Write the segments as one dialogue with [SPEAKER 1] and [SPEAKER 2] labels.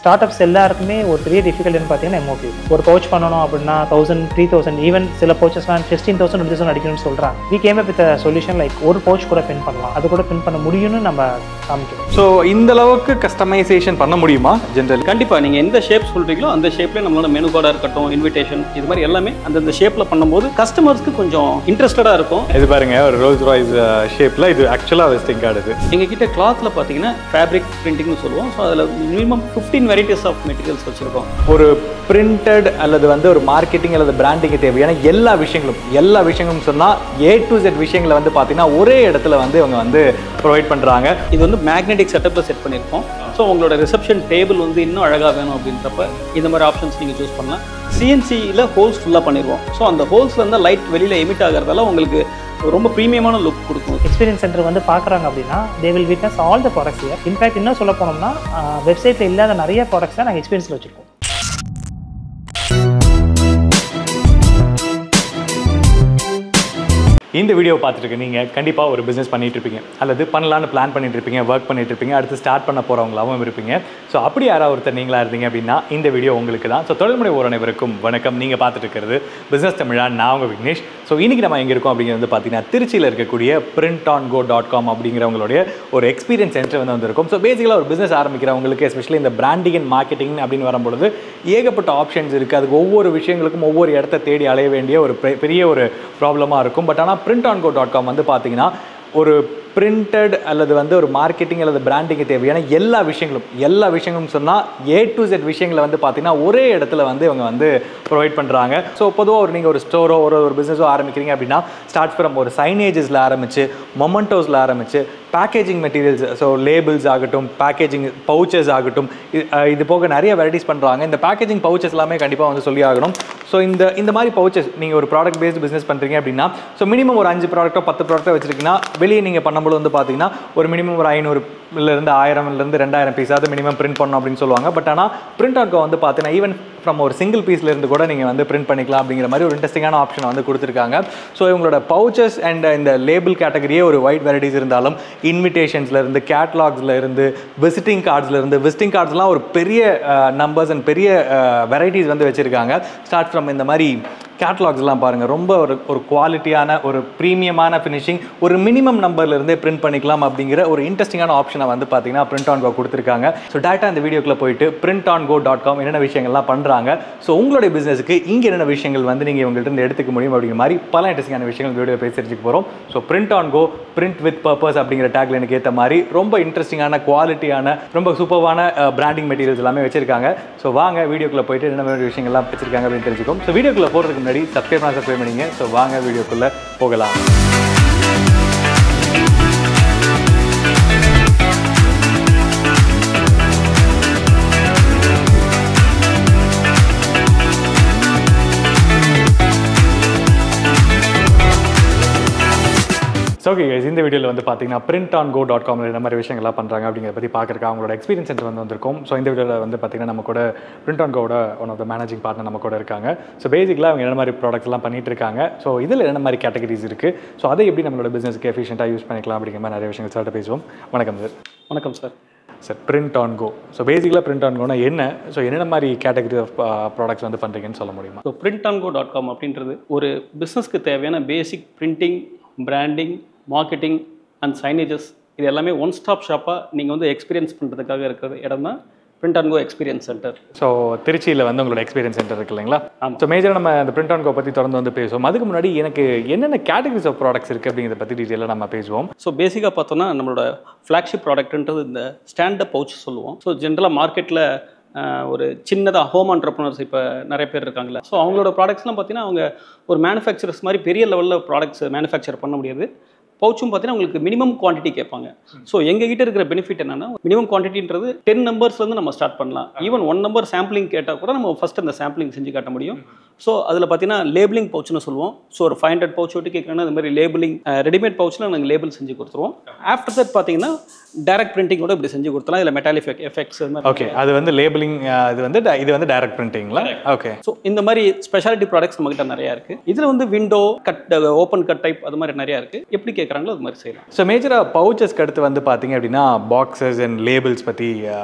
[SPEAKER 1] Start-ups எல்லாருக்குமே ஒரு பெரிய டிஃபிகல்ட்னு பார்த்தீங்கன்னா எம்ஓபி. ஒரு பவுச் பண்ணணும் அப்படின்னா 1000, 3000, ஈவன் சில பவுச்சஸ்லாம் 15,000, 20,000 அடிக்கணும்னு சொல்கிறாங்க. We came up with solution like ஒரு பவுச் கூட பின் பண்ணலாம், அது கூட பின் பண்ண முடியும்னு நம்ம காமிக்கணும்.
[SPEAKER 2] ஸோ இந்த அளவுக்கு கஸ்டமைசேஷன் பண்ண முடியுமா ஜென்ரல்?
[SPEAKER 3] கண்டிப்பாக நீங்கள் எந்த ஷேப் சொல்கிறீங்களோ அந்த ஷேப்லேயே நம்மளோட மெனு கார்டாக இருக்கட்டும், இன்விடேஷன், இது மாதிரி எல்லாமே அந்தந்த ஷேப்பில் பண்ணும்போது கஸ்டமர்ஸ்க்கு கொஞ்சம் இன்ட்ரெஸ்டடாக இருக்கும்.
[SPEAKER 2] இது பாருங்க, ஒரு ரோல்ஸ் ராய்ஸ் ஷேப்பில் இது ஆக்சுவலாக விசிட்டிங் கார்டு. இது
[SPEAKER 3] எங்ககிட்ட கிளாத்தில் பார்த்தீங்கன்னா ஃபேப்ரிக் பிரிண்டிங்னு சொல்லுவோம். ஸோ அதில் மினிமம் 15 வெரைட்டிஸ் ஆஃப் மெட்டீரியல்ஸ் வச்சுருக்கோம்.
[SPEAKER 2] ஒரு பிரிண்டட் அல்லது ஒரு மார்க்கெட்டிங் அல்லது பிராண்டிங் தேவையான எல்லா விஷயங்களும் சொன்னால் A to Z விஷயங்களை பார்த்தீங்கன்னா ஒரே இடத்துல இவங்க ப்ரொவைட் பண்ணுறாங்க.
[SPEAKER 3] இது மேக்னெட்டிக் செட்டப்பில் செட் பண்ணியிருக்கோம். ஸோ உங்களோட ரிசப்ஷன் டேபிள் இன்னும் அழகாக வேணும் அப்படின்றப்ப இந்த மாதிரி ஆப்ஷன்ஸ் நீங்கள் சூஸ் பண்ணலாம். CNCயில் ஹோல்ஸ் ஃபுல்லாக பண்ணிடுவோம். ஸோ அந்த ஹோல்ஸ்லேருந்து லைட் வெளியில் எமிட் ஆகிறதால உங்களுக்கு ரொம்ப ப்ரீமியமான லுக் கொடுக்கும்.
[SPEAKER 1] எக்ஸ்பீரியன்ஸ் சென்டர் பார்க்குறாங்க அப்படின்னா they will witness all the products here. In fact இன்னும் சொல்ல போனோம்னா வெப்சைட்டில் இல்லாத நிறைய ப்ராடக்ட்ஸை நாங்கள் எக்ஸ்பீரியன்ஸில் வச்சுருக்கோம்.
[SPEAKER 2] இந்த வீடியோ பார்த்துட்டு நீங்கள் கண்டிப்பாக ஒரு பிஸ்னஸ் பண்ணிட்டு இருப்பீங்க, அல்லது பண்ணலான்னு பிளான் பண்ணிட்டு இருப்பீங்க, ஒர்க் பண்ணிட்டு இருப்பீங்க, அடுத்து ஸ்டார்ட் பண்ண போகிறவங்களாகவும் இருப்பீங்க. ஸோ அப்படி யாராவது ஒருத்தர் நீங்களாக இருந்தீங்க அப்படின்னா இந்த வீடியோ உங்களுக்கு தான். ஸோ தொழில்முறை அனைவருக்கும் வணக்கம். நீங்கள் பார்த்துட்டு இருக்கிறது பிஸ்னஸ் தமிழா, நான் உங்கள் விக்னேஷ். ஸோ இன்றைக்கி நம்ம எங்கே இருக்கோம் அப்படிங்கிறது பார்த்தீங்கன்னா திருச்சியில் இருக்கக்கூடிய printongo.com அப்படிங்கிறவங்களுடைய ஒரு எக்ஸ்பீரியன்ஸ் சென்டர் வந்திருக்கும். ஸோ பேசிக்கலாக ஒரு பிஸ்னஸ் ஆரம்பிக்கிறவங்களுக்கு எஸ்பெஷலி இந்த பிராண்டிங் அண்ட் மார்க்கெட்டிங் அப்படின்னு வரும்பொழுது ஏகப்பட்ட ஆப்ஷன்ஸ் இருக்குது. அதுக்கு ஒவ்வொரு விஷயங்களுக்கும் ஒவ்வொரு இடத்த தேடி அலைய வேண்டிய ஒரு பெரிய ஒரு ப்ராப்ளமாக இருக்கும். பட் ஆனால் printongo.com பார்த்தீங்கன்னா ஒரு பிரிண்டட் அல்லது ஒரு மார்க்கெட்டிங் அல்லது பிராண்டிங் தேவையான எல்லா விஷயங்களும் சொன்னால் A to Z விஷயங்களை பார்த்தீங்கன்னா ஒரே இடத்துல இவங்க ப்ரொவைட் பண்ணுறாங்க. ஸோ பொதுவாக நீங்கள் ஒரு ஸ்டோரோ ஒரு பிஸ்னஸோ ஆரம்பிக்கிறீங்க அப்படின்னா ஸ்டார்ட் ஃப்ரம் ஒரு சைனேஜஸில் ஆரம்பித்து மொமெண்டோஸில் ஆரம்பித்து பேக்கேஜிங் மெட்டீரியல்ஸ், ஸோ லேபிள்ஸ் ஆகட்டும், பேக்கேஜிங் பவுச்சஸ் ஆகட்டும், இது போக நிறைய வெரைட்டிஸ் பண்ணுறாங்க. இந்த பேக்கேஜிங் பவுச்சஸ் எல்லாமே கண்டிப்பாக சொல்லி ஆகணும். ஸோ இந்த மாதிரி பவுச்சஸ் நீங்கள் ஒரு ப்ராடக்ட் பேஸ்டு பிஸ்னஸ் பண்ணுறீங்க அப்படின்னா ஸோ மினிமம் ஒரு 5 ப்ராடக்ட்டோ 10 ப்ராடக்ட்டோ வச்சுருக்கீங்கன்னா வெளியே நீங்கள் பண்ணும்போது பார்த்தீங்கன்னா ஒரு மினிமம் ஒரு 500 1000 2000 பீஸாவது மினிமம் பிரிண்ட் பண்ணணும் அப்படின்னு சொல்லுவாங்க. பட் ஆனால் printongo பார்த்தீங்கன்னா ஈவன் ஃப்ரம் ஒரு சிங்கிள் பீஸ்லேருந்து கூட நீங்கள் பிரிண்ட் பண்ணிக்கலாம் அப்படிங்கிற மாதிரி ஒரு இன்ட்ரெஸ்டிங்கான ஆப்ஷனை கொடுத்துருக்காங்க. ஸோ இவங்களோட பவுச்சஸ் அண்ட் இந்த லேபிள் கேட்டகரியே ஒரு வைட் வெரைட்டிஸ் இருந்தாலும் இன்விடேஷன்ஸ்லேருந்து, கேட்லாக்ஸ்லேருந்து, விசிட்டிங் கார்ட்ஸ்லாம் ஒரு பெரிய நம்பர்ஸ் அண்ட் பெரிய வெரைட்டிஸ் வச்சுருக்காங்க. ஸ்டார்ட் ஃப்ரம் இந்த மாதிரி கேட்லாக்ஸ்லாம் பாருங்கள், ரொம்ப ஒரு குவாலிட்டியான ஒரு ப்ரீமியமான ஃபினிஷிங், ஒரு மினிமம் நம்பர்லேருந்தே பிரிண்ட் பண்ணிக்கலாம் அப்படிங்கிற ஒரு இன்ட்ரெஸ்டிங்கான ஆப்ஷனை பார்த்தீங்கன்னா printongo கொடுத்துருக்காங்க. ஸோ டேரெக்டாக இந்த வீடியோக்குள்ளே போயிட்டு printongo.com என்னென்ன விஷயங்கள்லாம் பண்ணுறாங்க, ஸோ உங்களுடைய பிஸ்னஸுக்கு இங்கே என்னென்ன விஷயங்கள் நீங்கள் இவங்கள்ட்ட எடுத்துக்க முடியும் அப்படிங்கிற மாதிரி பல இன்ட்ரெஸ்டிங்கான விஷயங்கள் வீடியோ பேசி தெரிஞ்சுக்க போகிறோம். So printongo print with purpose அப்படிங்கிற டேக்லைனுக்கு ஏற்ற மாதிரி ரொம்ப இன்ட்ரெஸ்டிங்கான குவாலிட்டியான ரொம்ப சூப்பரான பிராண்டிங் மெட்டீரியல்ஸ் எல்லாமே வச்சிருக்காங்க. ஸோ வாங்க வீடியோக்குள்ளே போயிட்டு என்னென்ன விஷயங்கள்லாம் வச்சிருக்காங்க அப்படின்னு தெரிஞ்சுக்கும். ஸோ வீடியோக்குள்ளே போகிறதுக்கு சப்ஸ்கிரைப் பண்ணிங்க. ஸோ வாங்க வீடியோக்குள்ள போகலாம். ஸோ ஓகே கைஸ், இந்த வீடியோவில் பார்த்தீங்கன்னா printongo.com என்ன மாதிரி விஷயங்கள்லாம் பண்ணுறாங்க அப்படிங்கிறத பற்றி பார்க்குறக்கு அவங்களோட எக்ஸ்பீரியன்ஸ் சென்டர் வந்திருக்கும். ஸோ இந்த வீடியோவில் பார்த்தீங்கன்னா நம்ம கூட printongoட one of the managing partner நம்ம கூட இருக்காங்க. ஸோ பேசிக்கலாக அவங்க என்ன மாதிரி ப்ராடக்ட்ஸ்லாம் பண்ணிட்டு இருக்காங்க, ஸோ இதில் என்ன மாதிரி கேட்டகரிஸ் இருக்குது, ஸோ அதை எப்படி நம்மளோட பிஸ்னஸ்க்கு எஃபிஷியண்ட்டாக யூஸ் பண்ணிக்கலாம் அப்படிங்கிற மாதிரி நிறைய விஷயங்கள் சார்ட்ட பேசுவோம். வணக்கம் சார்.
[SPEAKER 3] வணக்கம் சார்.
[SPEAKER 2] சார், printongo, ஸோ பேசிக்கலாக printongoனா என்ன, ஸோ என்னென்ன மாதிரி கேட்டகரி ஆஃப் ப்ராடக்ட்ஸ் பண்ணுறீங்கன்னு சொல்ல முடியுமா?
[SPEAKER 3] ஸோ printongo.com அப்படின்றது ஒரு பிஸ்னஸ்க்கு தேவையான பேசிக் printing, branding, marketing and signages இது எல்லாமே ஒன் ஸ்டாப் ஷாப்பாக நீங்கள் எக்ஸ்பீரியன்ஸ் பண்ணுறதுக்காக இருக்கிற இடம் தான் printongo எக்ஸ்பீரியன்ஸ் சென்டர்.
[SPEAKER 2] ஸோ திருச்சியில் உங்களோட எக்ஸ்பீரியன்ஸ் சென்டர் இருக்கு இல்லைங்களா? ஸோ மேஜராக நம்ம அந்த printongo பற்றி தொடர்ந்து பேசுவோம். அதுக்கு முன்னாடி எனக்கு என்னென்ன கேட்டகரிஸ் ஆஃப் ப்ராடக்ட்ஸ் இருக்குது அப்படிங்கிறத பற்றி டீட்டெயிலாக நம்ம பேசுவோம்.
[SPEAKER 3] ஸோ பேசிக்காக பார்த்தோன்னா நம்மளோட ஃப்ளாக்ஷிப் ப்ராடக்ட்ன்றது இந்த ஸ்டாண்டப் பவுச் சொல்லுவோம். ஸோ ஜென்ரலாக மார்க்கெட்டில் ஒரு சின்னதாக ஹோம் ஆண்டர்ப்ரனர்ஸ் இப்போ நிறைய பேர் இருக்காங்களே, ஸோ அவங்களோட ப்ராடக்ட்ஸ்லாம் பார்த்தீங்கன்னா அவங்க ஒரு மேனுஃபேக்சரர்ஸ் மாதிரி பெரிய லெவலில் ப்ராடக்ட்ஸ் மேனுஃபேக்சர் பண்ண முடியாது. பவுச்சும் பார்த்தீங்கன்னா உங்களுக்கு மினிமம் குவான்டிட்டி கேட்பாங்க. ஸோ எங்ககிட்ட இருக்கிற பெனிஃபிட் என்னன்னா மினிமம் குவான்டிட்டின்றது 10 நம்பர்ஸ்லேருந்து நம்ம ஸ்டார்ட் பண்ணலாம். ஈவன் 1 நம்பர் சாம்பிளிங் கேட்டால் கூட நம்ம ஃபஸ்ட் அந்த சாம்பிளிங் செஞ்சு காட்ட முடியும். ஸோ அதில் பார்த்தீங்கன்னா லேபிளிங் பவுச்னு சொல்லுவோம். ஸோ ஒரு 500 பவுச் விட்டு கேட்குறேன்னா அது மாதிரி லேபிளிங் ரெடிமேட் பவுச்சில் நாங்கள் லேபிள் செஞ்சு கொடுத்துருவோம். ஆஃப்டர் தட் பார்த்தீங்கன்னா டைரக்ட் பிரிண்டிங்கோட இப்படி செஞ்சு கொடுத்தலாம். இதில் மெட்டாலிக் எஃபெக்ட்ஸ்
[SPEAKER 2] ஓகே, அது லேபிளிங், இது டைரக்ட் பிரிண்டிங்களா? ஓகே.
[SPEAKER 3] ஸோ இந்த மாதிரி ஸ்பெஷாலிட்டி ப்ராடக்ட்ஸ் நம்மகிட்ட நிறையா இருக்குது. இதில் window cut, open cut type அது மாதிரி நிறையா இருக்குது. எப்படி கேட்குறாங்களோ அது மாதிரி செய்யலாம்.
[SPEAKER 2] ஸோ மேஜராக பவுச்சஸ்க்கு அடுத்து வந்து பார்த்தீங்க அப்படின்னா பாக்ஸஸ் அண்ட் லேபிள்ஸ் பற்றி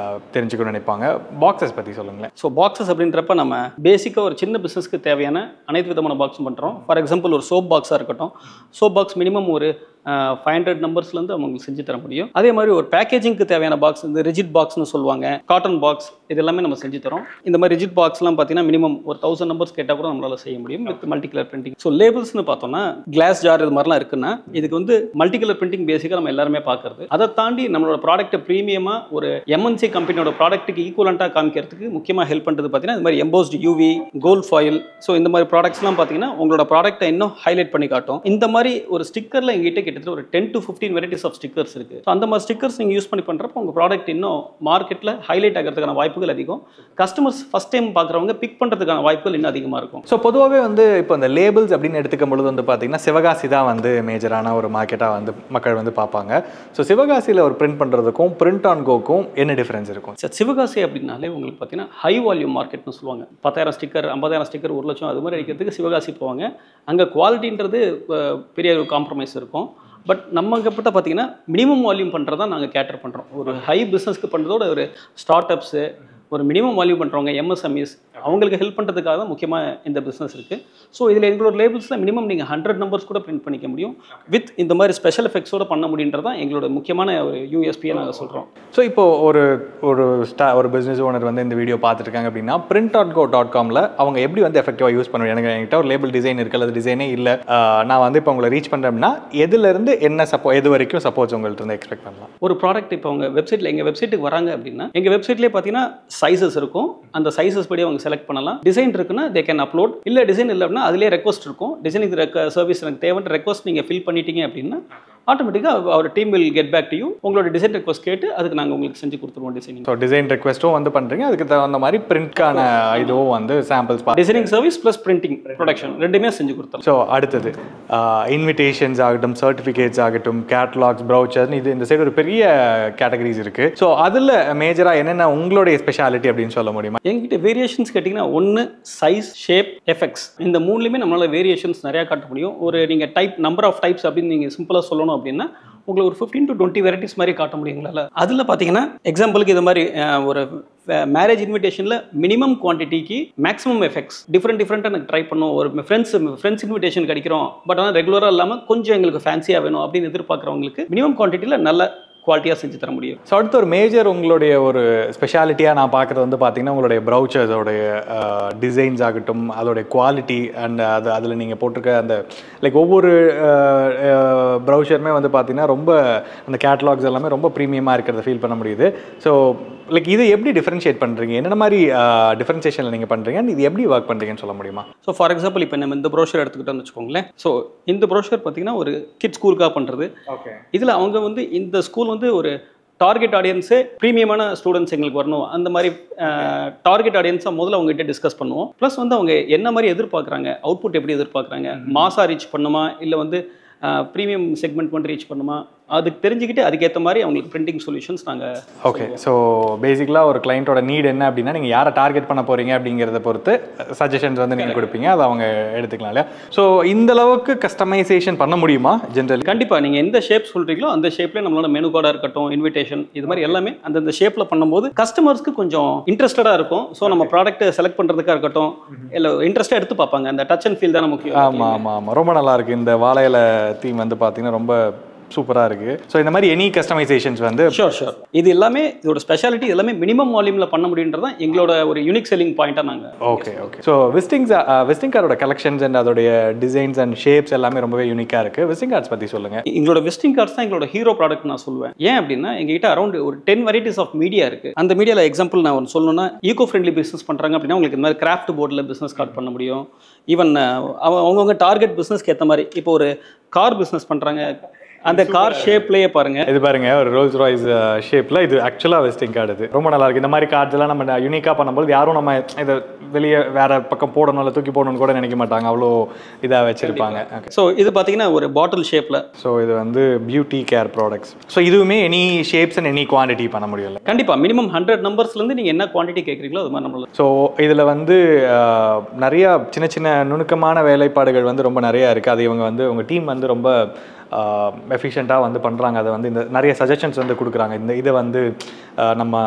[SPEAKER 2] தெரிஞ்சுக்கணும்னு நினைப்பாங்க. பாக்ஸஸ் பற்றி சொல்லுங்களேன்.
[SPEAKER 3] ஸோ பாக்ஸஸ் அப்படின்றப்ப நம்ம பேசிக்காக ஒரு சின்ன பிஸ்னஸ்க்கு தேவையான அனைத்து விதமான பாக்ஸும் பண்ணுறோம். ஃபார் எக்ஸாம்பிள் ஒரு சோப் பாக்ஸாக இருக்கட்டும், சோப் பாக்ஸ் மினிமம் ஒரு 500 நம்பர்ஸ்லேருந்து அவங்களுக்கு செஞ்சு தர முடியும். அதே மாதிரி ஒரு பேக்கேஜிங்க்கு தேவையான பாக்ஸ், இந்த ரிஜிட் பாக்ஸ்னு சொல்லுவாங்க, காட்டன் பாக்ஸ், இது எல்லாமே நம்ம செஞ்சு தரோம். இந்த மாதிரி ரிஜிட் பாக்ஸ்லாம் பார்த்தீங்கன்னா மினிமம் ஒரு 1000 நம்பர்ஸ் கேட்டால் கூட நம்மளால் செய்ய முடியும் with multi colour printing. So லேபிள்ஸ்னு பார்த்தோம்னா கிளாஸ் ஜார் இது மாதிரிலாம் இருக்குன்னா இதுக்கு வந்து மல்டி கலர் பிரிண்டிங் பேசிக்காக நம்ம எல்லாருமே பார்க்குறது. அதை தாண்டி நம்மளோட ப்ராடக்ட்டை ப்ரீமியமாக ஒரு எம்என்சி கம்பெனியோட ப்ராடக்ட்டுக்கு ஈக்குவலண்ட்டாக காமிக்கிறதுக்கு முக்கியமாக ஹெல்ப் பண்ணுறது பார்த்தீங்கன்னா இது மாதிரி embossed UV, gold foil, so இந்த மாதிரி ப்ராடக்ட்ஸ்லாம் பார்த்தீங்கன்னா உங்களோட ப்ராடக்ட்டை இன்னும் ஹைலைட் பண்ணி காட்டும். இந்த மாதிரி ஒரு ஸ்டிக்கரில் எங்கிட்ட கிட்டத்தட்ட ஒரு 10 to 15 வெரைட்டிஸ் ஆஃப் ஸ்டிக்கர்ஸ் இருக்குது. ஸோ அந்த மாதிரி ஸ்டிக்கர்ஸ் நீங்கள் யூஸ் பண்ணி பண்ணுறப்போ உங்கள் ப்ராடக்ட் இன்னும் மார்க்கெட்டில் ஹைலைட் ஆகிறதுக்கான வாய்ப்புகள் அதிகம். கஸ்டமர்ஸ் ஃபஸ்ட் டைம் பார்க்குறவங்க பிக் பண்ணுறதுக்கான வாய்ப்புகள் இன்னும் அதிகமாக இருக்கும்.
[SPEAKER 2] ஸோ பொதுவாகவே வந்து இப்போ இந்த லேபிள்ஸ் அப்படின்னு எடுத்துக்கும் பொழுது வந்து பார்த்தீங்கன்னா சிவகாசி தான் வந்து மேஜரான ஒரு மார்க்கெட்டாக வந்து மக்கள் வந்து பார்ப்பாங்க. ஸோ சிவகாசியில் ஒரு பிரிண்ட் பண்ணுறதுக்கும் பிரிண்ட் ஆன் கோக்கும் என்ன டிஃப்ரென்ஸ் இருக்கும்?
[SPEAKER 3] சார் சிவகாசி அப்படின்னாலே உங்களுக்கு பார்த்தீங்கன்னா ஹை வால்யூம் மார்க்கெட்னு சொல்லுவாங்க. 10,000 ஸ்டிக்கர், 50,000 ஸ்டிக்கர், 1 லட்சம் அது மாதிரி அடிக்கிறதுக்கு சிவகாசி போவாங்க. அங்கே குவாலிட்டின்றது பெரிய ஒரு காம்ப்ரமைஸ் இருக்கும். பட் நம்ம கிட்ட பார்த்தீங்கன்னா மினிமம் வால்யூம் பண்ணுறது தான் நாங்கள் கேட்டர் பண்ணுறோம். ஒரு ஹை பிஸ்னஸ்க்கு பண்ணுறதோட ஒரு ஸ்டார்ட் அப்ஸு, ஒரு மினிமம் வால்யூ பண்ணுறவங்க, எம்எஸ்எம்இஸ், அவங்களுக்கு ஹெல்ப் பண்ணுறதுக்காக தான் முக்கியமாக இந்த பிஸ்னஸ் இருக்குது. ஸோ இதில் எங்களோட லேபிள்ஸில் மினிமம் நீங்கள் 100 நம்பர்ஸ் கூட பிரிண்ட் பண்ணிக்க முடியும். வித் இந்த மாதிரி ஸ்பெஷல் எஃபெக்ட்ஸோட பண்ண முடியுன்றது தான் எங்களோட முக்கியமான ஒரு யூஎஸ்பியை நாங்கள் சொல்கிறோம்.
[SPEAKER 2] ஸோ இப்போ ஒரு பிஸ்னஸ் ஓனர் வந்து இந்த வீடியோ பார்த்துருக்காங்க அப்படின்னா print.go.comல அவங்க எப்படி வந்து எஃபெக்டிவாக யூஸ் பண்ணுவேன், எனக்கு என்கிட்ட ஒரு லேபிள் டிசைன் இருக்குது, அது டிசைனே இல்லை, நான் வந்து இப்போ உங்களை ரீச் பண்ணுறேன் அப்படின்னா எதுலேருந்து என்ன எது வரைக்கும் சப்போஸ் உங்கள்கிட்ட இருந்து எக்ஸ்பெக்ட் பண்ணலாம்?
[SPEAKER 3] ஒரு ப்ராடக்ட் இப்போ அவங்க வெப்சைட்டில் எங்கள் வெப்சைட்டுக்கு வராங்க அப்படின்னா எங்கள் வெப்சைட்லேயே பார்த்தீங்கன்னா சைஸஸ் இருக்கும். அந்த சைஸஸ் படி அவங்க செலக்ட் பண்ணலாம். டிசைன் இருக்குன்னா தே கேன் அப்லோட். இல்லை டிசைன் இல்லை அப்படின்னா அதிலே ரெக்வஸ்ட் இருக்கும். டிசைனிங் சர்வீஸ் எனக்கு தேவைன்ற ரெக்வஸ்ட் நீங்கள் ஃபில் பண்ணிட்டீங்க அப்படின்னா ஆட்டோமேட்டிக்காக அவர் team will get back to you. உங்களோட டிசைன் ரெக்வஸ்ட் கேட்டு அதுக்கு நாங்கள் உங்களுக்கு செஞ்சு கொடுத்துருவோம் டிசைனிங்.
[SPEAKER 2] ஸோ டிசைன் ரெக்வஸ்ட்டும் வந்து பண்ணுறீங்க, அதுக்கு தகுந்த மாதிரி பிரிண்ட்கான இதுவும் வந்து samples
[SPEAKER 3] designing service plus printing production ரெண்டுமே செஞ்சு கொடுத்தோம்.
[SPEAKER 2] ஸோ அடுத்தது இன்விடேஷன்ஸ் ஆகட்டும், சர்டிஃபிகேட்ஸ் ஆகட்டும், கேட்லாக்ஸ், ப்ரௌச்சர்ஸ், இது இந்த சைடு ஒரு பெரிய கேட்டகரிஸ் இருக்குது. ஸோ அதில் மேஜராக என்னென்ன உங்களுடைய ஸ்பெஷாலிட்டி அப்படின்னு சொல்ல முடியுமா?
[SPEAKER 3] எங்கிட்ட வேரியேஷன்ஸ் கேட்டிங்கன்னா ஒன்று சைஸ், ஷேப், எஃபெக்ட்ஸ், இந்த மூணுலேயுமே நம்மளால் வேரியேஷன்ஸ் நிறையா காட்ட முடியும். ஒரு நீங்கள் நம்பர் ஆஃப் டைப்ஸ் அப்படின்னு நீங்கள் சிம்பிளாக சொல்லணும் அப்படின்னா உங்களுக்கு ஒரு 15 to 20 வெரைட்டிஸ் மாதிரி காட்ட முடியுங்களா? அதில் பார்த்தீங்கன்னா எக்ஸாம்பிளுக்கு இது மாதிரி ஒரு மேரேஜ் இன்விடேஷனில் மினிமம் குவான்டிட்டிக்கு மேக்ஸிமம் எஃபெக்ட்ஸ் டிஃப்ரெண்ட்டாக எனக்கு ட்ரை பண்ணுவோம். ஒரு ஃப்ரெண்ட்ஸ் இன்விடேஷன் கிடைக்கிறோம், பட் ஆனால் ரெகுலராக இல்லாமல் கொஞ்சம் எங்களுக்கு ஃபேன்சியாக வேணும் அப்படின்னு எதிர்பார்க்குறவங்களுக்கு மினிமம் குவான்டிட்டியில் நல்ல குவாலிட்டியாக செஞ்சு தர முடியும்.
[SPEAKER 2] ஸோ அடுத்த ஒரு மேஜர் உங்களுடைய ஒரு ஸ்பெஷாலிட்டியாக நான் பார்க்குறது வந்து பார்த்தீங்கன்னா உங்களுடைய ப்ரௌச்சர்ஸோடைய டிசைன்ஸ் ஆகட்டும், அதோடைய குவாலிட்டி அண்ட் அதில் நீங்கள் போட்டிருக்க அந்த லைக் ஒவ்வொரு ப்ரௌச்சருமே வந்து பார்த்தீங்கன்னா ரொம்ப அந்த கேட்டலாக்ஸ் எல்லாமே ரொம்ப ப்ரீமியமாக இருக்கிறத ஃபீல் பண்ண முடியுது. ஸோ லைக் இது எப்படி டிஃப்ரென்ஷியேட் பண்ணுறீங்க, என்னென்ன மாதிரி டிஃப்ரென்ஷியேஷனில் நீங்கள் பண்ணுறீங்க, இது எப்படி ஒர்க் பண்ணுறீங்கன்னு சொல்ல முடியுமா?
[SPEAKER 3] ஸோ ஃபார் எக்ஸாம்பிள் இப்போ நம்ம இந்த ப்ரோஷர் எடுத்துக்கிட்டோம்னு வச்சுக்கோங்களேன். ஸோ இந்த ப்ரோஷர் பார்த்தீங்கன்னா ஒரு கிட் ஸ்கூலுக்காக பண்ணுறது.
[SPEAKER 2] ஓகே,
[SPEAKER 3] இதில் அவங்க வந்து இந்த ஸ்கூல் வந்து ஒரு டார்கெட் ஆடியன்ஸே ப்ரீமியமான ஸ்டூடெண்ட்ஸ் எங்களுக்கு வரணும், அந்த மாதிரி டார்கெட் ஆடியன்ஸாக முதல்ல அவங்ககிட்ட டிஸ்கஸ் பண்ணுவோம். ப்ளஸ் வந்து அவங்க என்ன மாதிரி எதிர்பார்க்குறாங்க, அவுட்புட் எப்படி எதிர்பார்க்குறாங்க, மாசாக ரீச் பண்ணுமா இல்லை வந்து ப்ரீமியம் செக்மெண்ட் மட்டும் ரீச் பண்ணுமா, அதுக்கு தெரிஞ்சுக்கிட்டு அதுக்கேற்ற மாதிரி அவங்களுக்கு பிரிண்டிங் சொல்யூஷன்ஸ் நாங்கள்.
[SPEAKER 2] ஓகே, ஸோ பேசிக்கலாக ஒரு கிளைண்ட்டோட நீட் என்ன அப்படின்னா நீங்கள் யாரை டார்கெட் பண்ண போகிறீங்க அப்படிங்கிறத பொறுத்து சஜஷன்ஸ் வந்து நீங்கள் கொடுப்பீங்க, அதை அவங்க எடுத்துக்கலாம் இல்லையா? ஸோ இந்த அளவுக்கு கஸ்டமைசேஷன் பண்ண முடியுமா ஜென்ரலி?
[SPEAKER 3] கண்டிப்பாக நீங்கள் எந்த ஷேப் சொல்கிறீங்களோ அந்த ஷேப்லேயே நம்மளோட மெனு கார்டாக இருக்கட்டும், இன்விடேஷன், இது மாதிரி எல்லாமே அந்தந்த ஷேப்பில் பண்ணும்போது கஸ்டமர்ஸ்க்கு கொஞ்சம் இன்ட்ரெஸ்டடாக இருக்கும். ஸோ நம்ம ப்ராடக்ட்டை செலக்ட் பண்ணுறதுக்காக இருக்கட்டும், இல்லை இன்ட்ரெஸ்ட்டாக எடுத்து பார்ப்பாங்க. அந்த டச் அண்ட் ஃபீல் தானே முக்கியம்.
[SPEAKER 2] ஆமாம், ரொம்ப நல்லா இருக்குது. இந்த வாழையில தீம் வந்து பார்த்தீங்கன்னா ரொம்ப சூப்பராக இருக்குது. ஸோ இந்த மாதிரி எனி கஸ்டமைசேஷன்ஸ் வந்து
[SPEAKER 3] ஷோர் இது எல்லாமே இதோட ஸ்பெஷாலிட்டி, எல்லாமே மினிமம் வால்யூமில் பண்ண முடியுன்றதான் எங்களோட ஒரு யூனிக் செல்லிங் பாயிண்ட்டாக நாங்கள்.
[SPEAKER 2] ஓகே. ஸோ விசிட்டிங் கார்டோட கலெக்ஷன்ஸ் அண்ட் அதோடைய டிசைன்ஸ் அண்ட் ஷேப்ஸ் எல்லாமே ரொம்பவே யூனிக்காக இருக்குது. விசிட்டிங் கார்ட்ஸ் பற்றி சொல்லுங்கள்.
[SPEAKER 3] எங்களோட விசிட்டிங் கார்ட்ஸ் தான் எங்களோட ஹீரோ ப்ராடக்ட் நான் சொல்லுவேன். ஏன் அப்படின்னா எங்ககிட்ட அரௌண்ட் ஒரு 10 வெரைட்டிஸ் ஆஃப் மீடியா இருக்குது. அந்த மீடியாவில் எக்ஸாம்பிள் நான் ஒன்று சொல்லணும்னா, ஈகோ ஃப்ரெண்ட்லி பிஸ்னஸ் பண்ணுறாங்க அப்படின்னா உங்களுக்கு இந்த மாதிரி கிராஃப்ட் போர்டில் பிஸ்னஸ் கார்ட் பண்ண முடியும். ஈவன் அவங்கவுங்க டார்கெட் பிஸ்னஸ்க்கு ஏற்ற மாதிரி இப்போ ஒரு கார் பிஸ்னஸ் பண்ணுறாங்க, அந்த கார் ஷேப்லேயே பாருங்க,
[SPEAKER 2] இது பாருங்க ஒரு ரோல்ஸ் ராய்ஸ் ஷேப்ல இது ஆக்சுவலா விசிட்டிங் கார்டு. இது ரொம்ப நல்லா இருக்கு. இந்த மாதிரி கார்ட்ஸ் எல்லாம் நம்ம யூனிக்கா பண்ணும்போது யாரும் நம்ம இதை வெளியே வேற பக்கம் போடணும் இல்லை தூக்கி போடணும்னு கூட நினைக்க மாட்டாங்க, அவ்வளோ இதாக வச்சிருப்பாங்க.
[SPEAKER 3] ஸோ இது பார்த்தீங்கன்னா ஒரு பாட்டில் ஷேப்ல.
[SPEAKER 2] ஸோ இது வந்து பியூட்டி கேர் ப்ராடக்ட்ஸ். ஸோ இதுவுமே any shapes and any quantity பண்ண முடியல.
[SPEAKER 3] கண்டிப்பாக மினிமம் 100 நம்பர்ஸ்லேருந்து நீங்கள் என்ன குவான்டிட்டி கேட்குறீங்களோ அது மாதிரி நம்மள.
[SPEAKER 2] ஸோ இதில் வந்து நிறைய சின்ன சின்ன நுணுக்கமான வேலைப்பாடுகள் வந்து ரொம்ப நிறையா இருக்குது. அது இவங்க வந்து உங்கள் டீம் வந்து ரொம்ப எஃபிஷியண்ட்டாக வந்து பண்ணுறாங்க. அதை வந்து இந்த நிறைய சஜஷன்ஸ் வந்து கொடுக்குறாங்க. இதை வந்து நம்ம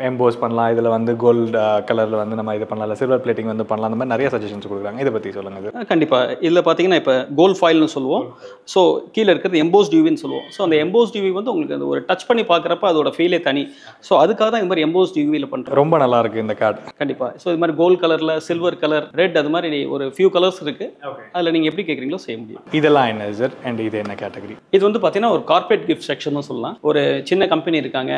[SPEAKER 2] எம்போஸ் பண்ணலாம், இதில் வந்து கோல்டு கலரில் வந்து நம்ம இது பண்ணலாம், இல்லை சில்வர் பிளேட்டிங் வந்து பண்ணலாம், அந்த மாதிரி நிறைய சஜஷன்ஸ் கொடுக்குறாங்க. இதை பற்றி சொல்லுங்கள் சார்.
[SPEAKER 3] கண்டிப்பாக இதில் பார்த்தீங்கன்னா இப்போ கோல்ட் ஃபாயில்னு சொல்லுவோம். ஸோ கீழே இருக்கிறது எம்போஸ்ட் யூவின்னு சொல்லுவோம். ஸோ அந்த எம்போஸ்ட் யூவி வந்து உங்களுக்கு அந்த ஒரு டச் பண்ணி பார்க்குறப்ப அதோட ஃபீலே தனி. ஸோ அதுக்காக தான் இந்த மாதிரி எம்போஸ்ட் யூவியில் பண்ணுறோம்.
[SPEAKER 2] ரொம்ப நல்லா இருக்குது இந்த கார்டு.
[SPEAKER 3] கண்டிப்பாக. ஸோ இது மாதிரி கோல்ட் கலரில், சில்வர் கலர், ரெட், அது மாதிரி ஒரு ஃபியூ கலர்ஸ் இருக்குது. அதில் நீங்கள் எப்படி கேட்குறீங்களோ செய்ய முடியும்.
[SPEAKER 2] இதெல்லாம் என்ன சார் அண்ட் இது என்ன கேட்டகரி?
[SPEAKER 3] இது வந்து பார்த்தீங்கன்னா ஒரு கார்பரேட் கிஃப்ட் செக்ஷன் சொல்லலாம். ஒரு சின்ன கம்பெனி இருக்காங்க,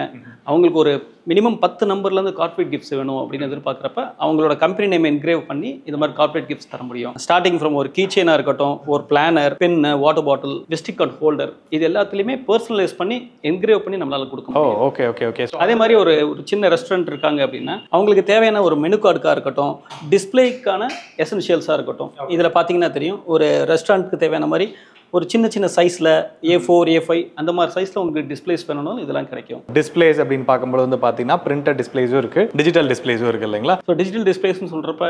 [SPEAKER 3] அவங்களுக்கு ஒரு மினிமம் 10 நம்பர்லேருந்து கார்பரேட் கிஃப்ட்ஸ் வேணும் அப்படின்னு எதிர்பார்க்குறப்ப அவங்களோட கம்பெனி நேம் என்கிரேவ் பண்ணி இது மாதிரி கார்பரேட் கிஃப்ட்ஸ் தர முடியும். ஸ்டார்டிங் ஃப்ரம் ஒரு கீ செயினாக இருக்கட்டும், ஒரு planner, pen, water bottle, visiting card holder, இது எல்லாத்துலேயுமே பர்சனலைஸ் பண்ணி என்கிரேவ் பண்ணி நம்மளால கொடுக்க முடியும்.
[SPEAKER 2] Okay okay okay.
[SPEAKER 3] அதே மாதிரி ஒரு சின்ன ரெஸ்டாரண்ட் இருக்காங்க அப்படின்னா அவங்களுக்கு தேவையான ஒரு மெனு கார்டுக்காக இருக்கட்டும், டிஸ்பிளேக்கான எசென்ஷியல்ஸாக இருக்கட்டும். இதில் பார்த்தீங்கன்னா தெரியும், ஒரு ரெஸ்டாரண்ட்டுக்கு தேவையான மாதிரி ஒரு சின்ன சின்ன சைஸில் A4, A5 அந்த மாதிரி சைஸில் உங்களுக்கு டிஸ்பிளேஸ் பண்ணணும், இதெல்லாம் கிடைக்கும்.
[SPEAKER 2] டிஸ்பிளேஸ் அப்படின்னு பார்க்கும்போது வந்து பார்த்தீங்கன்னா பிரிண்டட் டிஸ்பிளேஸும் இருக்குது, டிஜிட்டல் டிஸ்பிளேஸும் இருக்குது இல்லைங்களா?
[SPEAKER 3] ஸோ டிஜிட்டல் டிஸ்பிளேஸ்னு சொல்கிறப்ப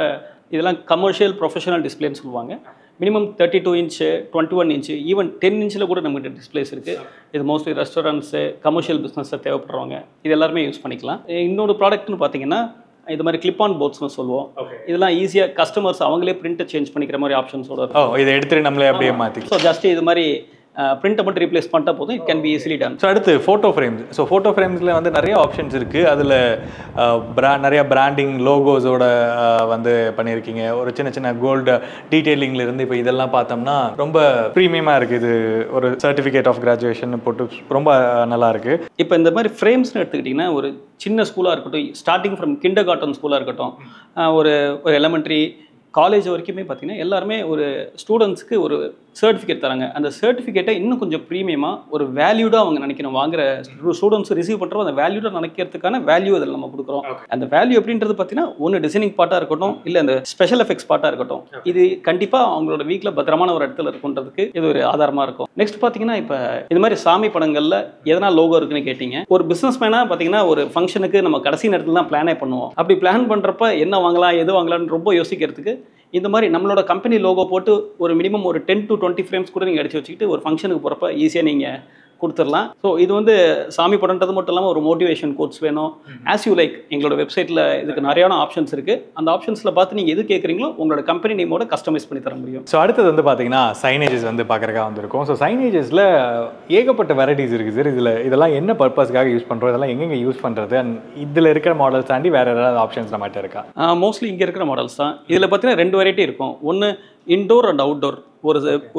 [SPEAKER 3] இதெல்லாம் கமர்ஷியல் ப்ரொஃபஷனல் டிஸ்பிளேன்னு சொல்லுவாங்க. மினிமம் 32 இன்ச்சு, 21 இன்ச்சு, ஈவன் 10 இன்ச்சில் கூட நம்மகிட்ட டிஸ்பிளேஸ் இருக்குது. இது மோஸ்ட்லி ரெஸ்டாரண்ட்ஸு, கமர்ஷியல் பிஸ்னஸில் தேவைப்படுறவங்க இது எல்லாருமே யூஸ் பண்ணிக்கலாம். இன்னொரு ப்ராடக்ட்னு பார்த்தீங்கன்னா இது மாதிரி கிளிப் ஆன் போர்ட்ஸ்னு சொல்லுவோம். இதெல்லாம் ஈஸியாக கஸ்டமர்ஸ் அவங்களே பிரிண்ட்டை சேஞ்ச் பண்ணிக்கிற மாதிரி ஆப்ஷன்ஸோட.
[SPEAKER 2] இதை எடுத்துட்டு நம்மளே அப்படியே மாற்றி.
[SPEAKER 3] ஸோ ஜஸ்ட் இது மாதிரி பிரிண்ட்டை மட்டும் ரீப்ளேஸ் பண்ணிட்டா போதும், it can be easily done.
[SPEAKER 2] So அடுத்து ஃபோட்டோ ஃப்ரேம்ஸ். ஸோ ஃபோட்டோ ஃப்ரேம்ஸில் வந்து நிறைய ஆப்ஷன்ஸ் இருக்குது. அதில் நிறைய பிராண்டிங் லோகோஸோட வந்து பண்ணியிருக்கீங்க. ஒரு சின்ன சின்ன கோல்டு டீட்டெயிலிங்லேருந்து இப்போ இதெல்லாம் பார்த்தோம்னா ரொம்ப ப்ரீமியமாக இருக்குது. இது ஒரு சர்டிஃபிகேட் ஆஃப் கிராஜுவேஷன் போட்டு ரொம்ப நல்லா இருக்குது.
[SPEAKER 3] இப்போ இந்த மாதிரி ஃப்ரேம்ஸ்னு எடுத்துக்கிட்டிங்கன்னா ஒரு சின்ன ஸ்கூலாக இருக்கட்டும், ஸ்டார்டிங் ஃப்ரம் கிண்டர் கார்டன் ஸ்கூலாக இருக்கட்டும், ஒரு எலமெண்ட்ரி காலேஜ் வரைக்குமே பார்த்தீங்கன்னா எல்லாருமே ஒரு ஸ்டூடெண்ட்ஸ்க்கு ஒரு சர்டிஃபிகேட் தராங்க. அந்த சர்டிஃபிகேட்டை இன்னும் கொஞ்சம் ப்ரீமியமாக ஒரு வேல்யூடாக அவங்க நினைக்கணும். வாங்குற ஸ்டூடெண்ட்ஸ் ரிசீவ் பண்ணுறோம், அந்த வேல்யூடாக நினைக்கிறதுக்கான வேல்யூ அதில் நம்ம கொடுக்குறோம். அந்த வேல்யூ எப்படின்றது பார்த்தீங்கன்னா ஒன்று டிசைனிங் பார்ட்டாக இருக்கட்டும், இல்லை அந்த ஸ்பெஷல் எஃபெக்ட்ஸ் பார்ட்டாக இருக்கட்டும், இது கண்டிப்பாக அவங்களோட வீட்டில் பத்திரமான ஒரு இடத்துல இருக்குன்றதுக்கு இது ஒரு ஆதாரமாக இருக்கும். நெக்ஸ்ட் பார்த்தீங்கன்னா இப்போ இது மாதிரி சாமி படங்களில் எதனா லோகோ இருக்குன்னு கேட்டிங்க. ஒரு பிஸ்னஸ் மேனாக பார்த்தீங்கன்னா ஒரு ஃபங்க்ஷனுக்கு நம்ம கடைசி நேரத்தில் தான் பிளானே பண்ணுவோம். அப்படி பிளான் பண்ணுறப்ப என்ன வாங்கலாம், எது வாங்கலாம்னு ரொம்ப யோசிக்கிறதுக்கு இந்த மாதிரி நம்மளோட கம்பெனி லோகோ போட்டு ஒரு மினிமம் ஒரு 10 to 20 ஃப்ரேம்ஸ் கூட நீங்கள் அடிச்சு வச்சுக்கிட்டு ஒரு ஃபங்க்ஷனுக்கு போகிறப்ப ஈஸியாக நீங்கள் கொடுத்துடலாம். ஸோ இது வந்து சாமி படம்ன்றது மட்டும் இல்லாமல் ஒரு மோட்டிவேஷன் கோட்ஸ் வேணும், ஆஸ் யூ லைக். எங்களோட வெப்சைட்டில் இதுக்கு நிறையான ஆப்ஷன்ஸ் இருக்குது. அந்த ஆப்ஷன்ஸில் பார்த்து நீங்கள் எது கேட்குறீங்களோ உங்களோட கம்பெனி நேமோட கஸ்டமைஸ் பண்ணி தர முடியும்.
[SPEAKER 2] ஸோ அடுத்தது வந்து பார்த்தீங்கன்னா சைனேஜஸ் வந்து பார்க்குறக்காக வந்திருக்கும். ஸோ சைனேஜஸில் ஏகப்பட்ட வெரைட்டிஸ் இருக்குது சார். இதெல்லாம் என்ன பர்பஸ்க்காக யூஸ் பண்ணுறோம், இதெல்லாம் எங்கெங்கே யூஸ் பண்ணுறது, அண்ட் இதில் இருக்கிற மாடல்ஸ் தாண்டி வேறு ஏதாவது ஆப்ஷன்ஸ் நம்மகிட்ட இருக்கா?
[SPEAKER 3] மோஸ்ட்லி இங்கே இருக்கிற மாடல்ஸ் தான். இதில் பார்த்தீங்கன்னா 2 வெரைட்டி இருக்கும். ஒன்று இன்டோர் அண்ட் அவுட்டோர்.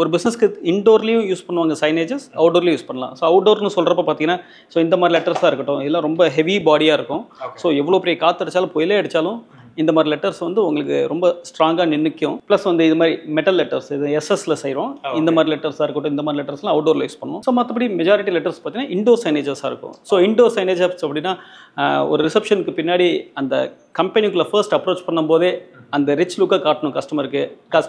[SPEAKER 3] ஒரு பிஸ்னஸ்க்கு இன்டோர்லேயும் யூஸ் பண்ணுவாங்க சைனேஜஸ், அவுட்டோர்லேயும் யூஸ் பண்ணலாம். ஸோ அவுட்டோர்னு சொல்கிறப்ப பார்த்தீங்கன்னா ஸோ இந்த மாதிரி லெட்டர்ஸாக இருக்கட்டும், இதெல்லாம் ரொம்ப ஹெவி பாடியாக இருக்கும். ஸோ எவ்வளோ பெரிய காற்று அடித்தாலும் புயலே அடித்தாலும் இந்த மாதிரி லெட்டர்ஸ் வந்து உங்களுக்கு ரொம்ப ஸ்ட்ராங்காக நிற்கும். ப்ளஸ் வந்து இது மாதிரி மெட்டல் லெட்டர்ஸ், இது எஸ்எஸ்ல செய்கிறோம். இந்த மாதிரி லெட்டர்ஸாக இருக்கட்டும், இந்த மாதிரி லெட்டர்ஸ்லாம் அவுட்டோரில் யூஸ் பண்ணுவோம். ஸோ மற்றபடி மெஜாரிட்டி லெட்டர்ஸ் பார்த்தீங்கன்னா இன்டோர் சைனேஜஸாக இருக்கும். ஸோ இன்டோர் சைனேஜஸ் அப்படின்னா ஒரு ரிசப்ஷனுக்கு பின்னாடி அந்த கம்பெனிக்குள்ளே ஃபர்ஸ்ட் அப்ரோச் பண்ணும்போதே அந்த ரிச் லுக்காக காட்டணும் கஸ்டமருக்கு,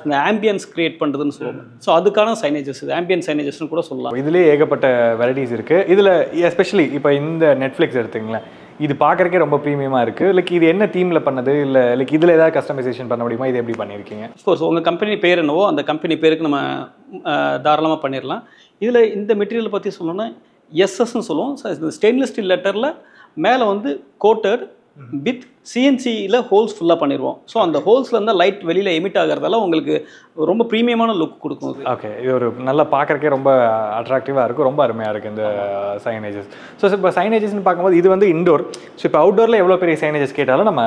[SPEAKER 3] இந்த ஆம்பியன்ஸ் கிரியேட் பண்ணுறதுன்னு சொல்லுவோம். ஸோ அதுக்கான சைனேஜஸ், இது ஆம்பியன்ஸ் சைனேஜஸ்னு கூட சொல்லலாம்.
[SPEAKER 2] இதுலேயே ஏகப்பட்ட வெரைட்டிஸ் இருக்குது. இதில் எஸ்பெஷலி இப்போ இந்த நெட்ஃப்ளிக்ஸ் எடுத்துங்களேன், இது பார்க்குறக்கே ரொம்ப ப்ரீமியமாக இருக்குது. லைக் இது என்ன தீமில் பண்ணது, இல்லை லைக் இதில் ஏதாவது கஸ்டமைசேஷன் பண்ண முடியுமா? இது எப்படி பண்ணியிருக்கீங்க?
[SPEAKER 3] அஃப்கோர்ஸ் உங்கள் கம்பெனி பேர் என்னவோ அந்த கம்பெனி பேருக்கு நம்ம தாராளமாக பண்ணிடலாம். இதில் இந்த மெட்டீரியல் பற்றி சொல்லணும்னா எஸ்எஸ்ன்னு சொல்லுவோம். ஸ்டெயின்லெஸ் ஸ்டீல் லெட்டரில் மேலே வந்து கோட்டட் வித் சிஎன்சியில் ஹோல்ஸ் ஃபுல்லாக பண்ணிடுவோம். ஸோ அந்த ஹோல்ஸில் இருந்தால் லைட் வெளியில் எமிட் ஆகிறதால உங்களுக்கு ரொம்ப ப்ரீமியமான லுக் கொடுக்கும்.
[SPEAKER 2] ஓகே, இது ஒரு நல்லா பார்க்குறக்கே ரொம்ப அட்ராக்டிவாக இருக்கும், ரொம்ப அருமையாக இருக்குது இந்த சைனேஜஸ். ஸோ இப்போ சைனேஜஸ்ன்னு பார்க்கும்போது இது வந்து இன்டோர். ஸோ இப்போ அவுட்டோரில் எவ்வளோ பெரிய சைனேஜஸ் கேட்டாலும் நம்ம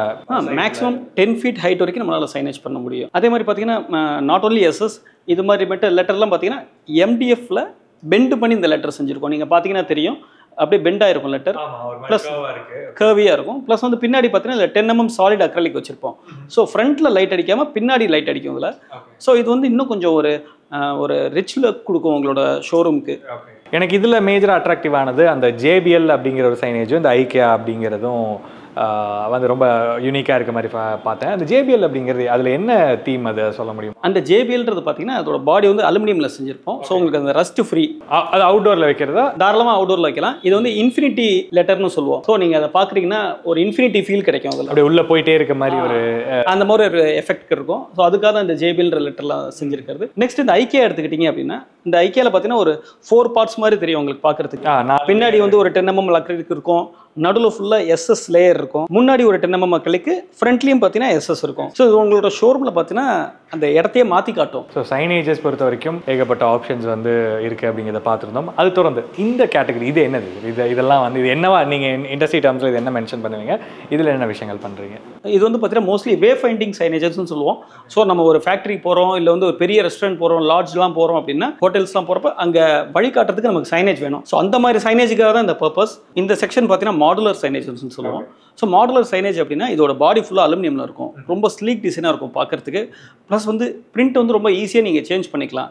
[SPEAKER 3] மேக்ஸிமம் 10 feet ஹைட் வரைக்கும் நம்மளால் சைனேஜ் பண்ண முடியும். அதே மாதிரி பார்த்தீங்கன்னா நாட் ஓன்லி எஸ்எஸ், இது மாதிரி மட்டும் லெட்டர்லாம் பார்த்தீங்கன்னா எம்டிஎஃப்ல பெண்ட் பண்ணி இந்த லெட்டர் செஞ்சுருக்கோம். நீங்கள் பார்த்தீங்கன்னா தெரியும், அப்படியே பெண்டாக இருக்கும் லெட்டர், ப்ளஸ் கர்வியாக இருக்கும். ப்ளஸ் வந்து பின்னாடி பார்த்தீங்கன்னா 10 mm சாலிட் அக்ரலிக் வச்சுருப்போம். ஸோ ஃப்ரண்ட்டில் லைட் அடிக்காமல் பின்னாடி லைட் அடிக்கும் இதில். ஸோ இது வந்து இன்னும் கொஞ்சம் ஒரு ரிச் லுக் கொடுக்கும் உங்களோட ஷோரூமுக்கு.
[SPEAKER 2] எனக்கு இதில் மேஜராக அட்ராக்டிவ் ஆனது அந்த JBL அப்படிங்கிற ஒரு சைனேஜும், இந்த ஐக்கியா அப்படிங்கிறதும் வந்து ரொம்ப யூனிக்காக இருக்க மாதிரி பார்த்தேன். அந்த JBL அப்படிங்கிறது அதில் என்ன தீம் அதை சொல்ல முடியும்?
[SPEAKER 3] அந்த JBLன்றது பார்த்தீங்கன்னா அதோட பாடி வந்து அலுமினியமில் செஞ்சிருப்போம். ஸோ உங்களுக்கு அந்த ரஸ்ட் ஃப்ரீ.
[SPEAKER 2] அது அவுட்டோரில் வைக்கிறதா?
[SPEAKER 3] தாராளமாக அவுட்டோரில் வைக்கலாம். இது வந்து இன்ஃபினிட்டி லெட்டர்னு சொல்லுவோம். ஸோ நீங்கள் அதை பார்க்குறீங்கன்னா ஒரு இன்ஃபினிட்டி ஃபீல் கிடைக்கும். அதில்
[SPEAKER 2] அப்படியே உள்ளே போயிட்டே இருக்க மாதிரி ஒரு
[SPEAKER 3] அந்த மாதிரி ஒரு எஃபெக்ட் இருக்கும். ஸோ அதுக்காக தான் இந்த JBL லெட்டர்லாம் செஞ்சிருக்கிறது. நெக்ஸ்ட் இந்த ஐக்கியா எடுத்துக்கிட்டீங்க அப்படின்னா இந்த ஐக்கியாவில் பார்த்தீங்கன்னா ஒரு 4 பார்ட்ஸ் மாதிரி தெரியும் உங்களுக்கு பார்க்கறதுக்கு. பின்னாடி வந்து ஒரு 10 mm அக்ரிலிக் இருக்கும், நடுவில் ஃபுல்லாக SS லேயர் இருக்கும், முன்னாடி ஒரு 10 mm அக்ரிலிக், ஃப்ரண்ட்லேயும் பார்த்தீங்கன்னா SS இருக்கும். ஸோ இது உங்களோட ஷோரூமில் பார்த்தீங்கன்னா அந்த இடத்தையே மாற்றி காட்டும்.
[SPEAKER 2] ஸோ சைனேஜஸ் பொறுத்த வரைக்கும் ஏகப்பட்ட ஆப்ஷன்ஸ் வந்து இருக்குது அப்படிங்கிறத பார்த்துருந்தோம். அது தொடர்ந்து இந்த கேட்டகரி இது என்னது? இதெல்லாம் வந்து இது என்னவா நீங்கள் இண்டஸ்ட்ரி டேர்ம்ஸில் இது என்ன மென்ஷன் பண்ணுவீங்க? இதில் என்ன விஷயங்கள் பண்ணுறீங்க?
[SPEAKER 3] இது வந்து பார்த்தீங்கன்னா மோஸ்ட்லி வே ஃபைண்டிங் சைனேஜஸ்ன்னு சொல்லுவோம். ஸோ நம்ம ஒரு ஃபேக்ட்ரி போகிறோம், இல்லை வந்து ஒரு பெரிய ரெஸ்டாரண்ட் போகிறோம், லாட்ஜ்லாம் போகிறோம் அப்படின்னா, ஹோட்டல்ஸ்லாம் போகிறப்ப அங்கே வழிகாட்டுறதுக்கு நமக்கு சைனேஜ் வேணும். ஸோ அந்த மாதிரி சைனேஜுக்காக தான் இந்த பர்பஸ். இந்த செக்ஷன் பார்த்தீங்கன்னா மாடுலர் சைனேஜஸ்ன்னு சொல்லுவோம். ஸோ மாடுலர் சைனேஜ் அப்படின்னா இதோட பாடி ஃபுல்லாக அலுமினியமில் இருக்கும், ரொம்ப ஸ்லீக் டிசைனாக இருக்கும் பார்க்கறதுக்கு. ப்ளஸ் வந்து பிரிண்ட் வந்து ரொம்ப ஈஸியாக நீங்கள் சேஞ்ச் பண்ணிக்கலாம்.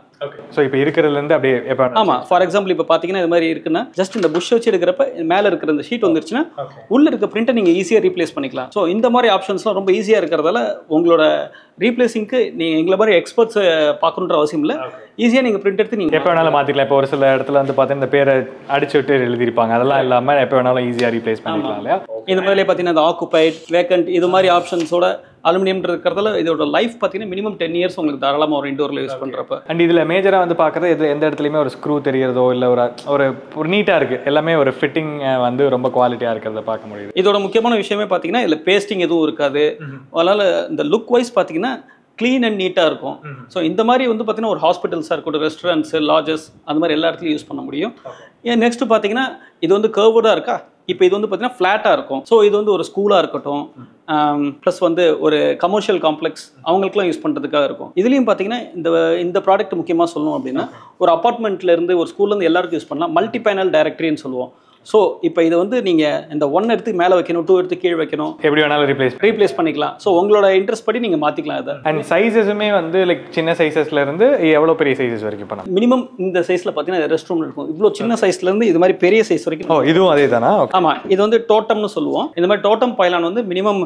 [SPEAKER 2] ஸோ இப்போ இருக்கிறதுலேருந்து அப்படியே எப்போ?
[SPEAKER 3] ஆமாம், ஃபார் எக்ஸாம்பிள் இப்போ பார்த்தீங்கன்னா இது மாதிரி இருக்குன்னா ஜஸ்ட் இந்த புஷ் வச்சு எடுக்கிறப்ப மேலே இருக்கிற இந்த ஷீட் வந்துருச்சுன்னா உள்ள இருக்க பிரிண்ட்டை நீங்கள் ஈஸியாக ரீப்ளேஸ் பண்ணிக்கலாம். ஸோ இந்த மாதிரி ஆப்ஷன்ஸ்லாம் ரொம்ப ஈஸியாக இருக்கிறதால உங்களோட ரீப்ளேசிங்க்கு நீங்கள் எங்களை மாதிரி எக்ஸ்பர்ட்ஸ் பார்க்கணுன்ற அவசியம் இல்லை. ஈஸியாக நீங்கள் பிரிண்ட் எடுத்து நீங்கள்
[SPEAKER 2] எப்போ வேணாலும் மாற்றிக்கலாம். இப்போ ஒரு சில இடத்துல வந்து பார்த்தீங்கன்னா இந்த பேரை அடிச்சு விட்டு எழுதியிருப்பாங்க, அதெல்லாம் இல்லாமல் எப்போ வேணாலும் ஈஸியாக ரீப்ளேஸ் பண்ணிக்கலாம் இல்லையா?
[SPEAKER 3] இந்த மாதிரி பார்த்தீங்கன்னா இந்த ஆக்குபைட், வேக்கண்ட் இது மாதிரி ஆப்ஷன்ஸோட அலுமினியம் இருக்கிறதால இதோட லைஃப் பார்த்தீங்கன்னா மினிமம் 10 years உங்களுக்கு தாராளமாக ஒரு இண்டோரில் யூஸ் பண்ணுறப்ப.
[SPEAKER 2] அண்ட் இதில் மேஜராக வந்து பார்க்குறது இதில் எந்த இடத்துலையுமே ஒரு ஸ்க்ரூ தெரியறதோ இல்லை ஒரு நீட்டாக இருக்குது, எல்லாமே ஒரு ஃபிட்டிங் வந்து ரொம்ப குவாலிட்டியாக இருக்கிறத பார்க்க முடியுது.
[SPEAKER 3] இதோட முக்கியமான விஷயமே பார்த்தீங்கன்னா இதில் பேஸ்டிங் எதுவும் இருக்காது. அதனால் இந்த லுக் வைஸ் பார்த்தீங்கன்னா க்ளீன் அண்ட் நீட்டாக இருக்கும். ஸோ இந்த மாதிரி வந்து பார்த்தீங்கன்னா ஒரு ஹாஸ்பிட்டல்ஸாக இருக்கட்டும், ரெஸ்டாரண்ட்ஸு, லாட்ஜஸ், அந்த மாதிரி எல்லா இடத்துலையும் யூஸ் பண்ண முடியும். ஏன் நெக்ஸ்ட் பார்த்தீங்கன்னா இது வந்து கர்வ்டாக இருக்கா, இப்போ இது வந்து பார்த்தீங்கன்னா ஃப்ளாட்டாக இருக்கும். ஸோ இது வந்து ஒரு ஸ்கூலாக இருக்கட்டும், ப்ளஸ் வந்து ஒரு கமர்ஷியல் காம்ப்ளெக்ஸ் அவங்களுக்குலாம் யூஸ் பண்ணுறதுக்காக இருக்கும். இதுலேயும் பார்த்தீங்கன்னா இந்த ப்ராடக்ட் முக்கியமாக சொல்லணும் அப்படின்னா ஒரு அப்பார்ட்மெண்ட்லேருந்து ஒரு ஸ்கூல்லேருந்து எல்லாருக்கும் யூஸ் பண்ணலாம். மல்டி பேனல் டைரக்டரின்னு சொல்லுவோம். ஸோ இப்போ இது வந்து நீங்கள் இந்த 1 எடுத்து மேலே வைக்கணும், 2 எடுத்து கீழே வைக்கணும்,
[SPEAKER 2] எப்படி வேணாலும் ரீப்ளேஸ்
[SPEAKER 3] பண்ணிக்கலாம். ஸோ உங்களோட இன்ட்ரெஸ்ட் படி நீங்கள் மாற்றிக்கலாம் இதை.
[SPEAKER 2] அண்ட் சைஸஸுமே வந்து லைக் சின்ன சைஸஸ்லேருந்து எவ்வளோ பெரிய சைஸஸ் வரைக்கும் பண்ணலாம்?
[SPEAKER 3] மினிமம் இந்த சைஸில் பார்த்தீங்கன்னா ரெஸ்ட் ரூம் இருக்கும். இவ்வளோ சின்ன சைஸ்லேருந்து இது மாதிரி பெரிய சைஸ் வரைக்கும்.
[SPEAKER 2] இதுவும் அதே தானா?
[SPEAKER 3] ஆமாம், இது வந்து டோட்டம்னு சொல்லுவோம். இந்த மாதிரி டோட்டம் பைலான் வந்து மினிமம்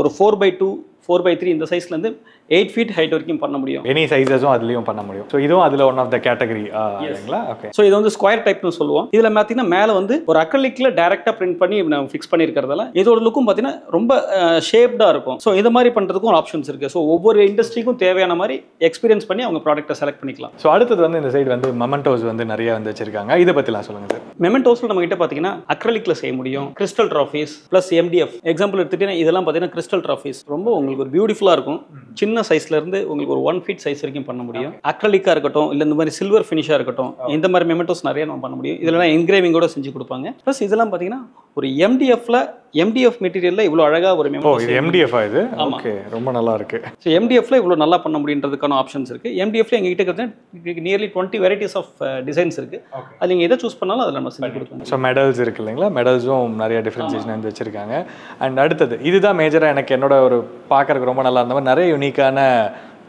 [SPEAKER 3] ஒரு 4x2, 4x3 இந்த சைஸ்லேருந்து 8 feet ஹைட் வரைக்கும் பண்ண முடியும்.
[SPEAKER 2] எனி சைஸஸும் அதுலேயும் பண்ண முடியும். ஸோ இதுவும் அதில் ஒன் ஆஃப் த கேட்டகரி இல்லைங்களா? ஓகே.
[SPEAKER 3] ஸோ இது வந்து ஸ்கொயர் டைப்னு சொல்லுவோம். இதில் பார்த்தீங்கன்னா மேலே வந்து ஒரு அக்ரிலிக்ல டேரெக்டாக பிரிண்ட் பண்ணி நம்ம ஃபிக்ஸ் பண்ணியிருக்கிறதால இதோட லுக்கும் பார்த்தீங்கன்னா ரொம்ப ஷேப்டாக இருக்கும். ஸோ இது மாதிரி பண்ணுறதுக்கும் ஆப்ஷன்ஸ் இருக்குது. ஸோ ஒவ்வொரு இண்டஸ்ட்ரிக்கும் தேவையான மாதிரி எக்ஸ்பீரியன்ஸ் பண்ணி அவங்க ப்ராடக்ட்டை செலக்ட் பண்ணிக்கலாம்.
[SPEAKER 2] ஸோ அடுத்தது வந்து இந்த சைடு வந்து மெமெண்டோஸ் வந்து நிறைய வந்து வச்சிருக்காங்க. இதை பற்றிலாம் சொல்லுங்கள் சார்.
[SPEAKER 3] மெமெண்டோஸில் நம்ம கிட்ட பார்த்தீங்கன்னா அக்ரிலிக்ல செய்ய முடியும், crystal trophies plus MDF. Example எடுத்துகிட்டீங்கன்னா இதெல்லாம் பார்த்தீங்கன்னா கிறிஸ்டல் ட்ராஃபீஸ் ரொம்ப உங்களுக்கு ஒரு பியூட்டிஃபுல்லாக இருக்கும். சின்ன சைஸ்லேருந்து உங்களுக்கு ஒரு 1 feet சைஸ் வரைக்கும் பண்ண முடியும். அக்ரிலிக்காக இருக்கட்டும், இல்லை இந்த மாதிரி சில்வர் ஃபினிஷாக இருக்கட்டும், இந்த மாதிரி மெமெண்டோஸ் நிறைய நம்ம பண்ண முடியும். இதெல்லாம் என்கிரேவிங்கோட செஞ்சு கொடுப்பாங்க. ப்ளஸ் இதெல்லாம் பார்த்தீங்கன்னா ஒரு MDF மெட்டீரியலில் இவ்வளோ அழகாக ஒரு மெமெண்டோஸ்.
[SPEAKER 2] இது MDF இது? ஓகே, ரொம்ப நல்லா இருக்கு.
[SPEAKER 3] ஸோ MDFல இவ்வளோ நல்லா பண்ண முடியுன்றதுக்கான ஆப்ஷன்ஸ் இருக்குது. MDFல எங்ககிட்ட இருக்கிறது நியர்லி 20 வெரைட்டிஸ் ஆஃப் டிசைன்ஸ் இருக்குது. அது நீங்கள் எதை சூஸ் பண்ணாலும் அதில் நம்ம செஞ்சு கொடுப்போம்.
[SPEAKER 2] ஸோ மெடல்ஸ் இருக்குது இல்லைங்களா? மெடல்ஸும் நிறைய டிஃப்ரென்சியேஷன் வந்து வச்சுருக்காங்க. அண்ட் அடுத்தது இதுதான் மேஜராக எனக்கு என்னோட ஒரு பார்க்கறதுக்கு ரொம்ப நல்லா இருந்த மாதிரி நிறைய யூனிக்கான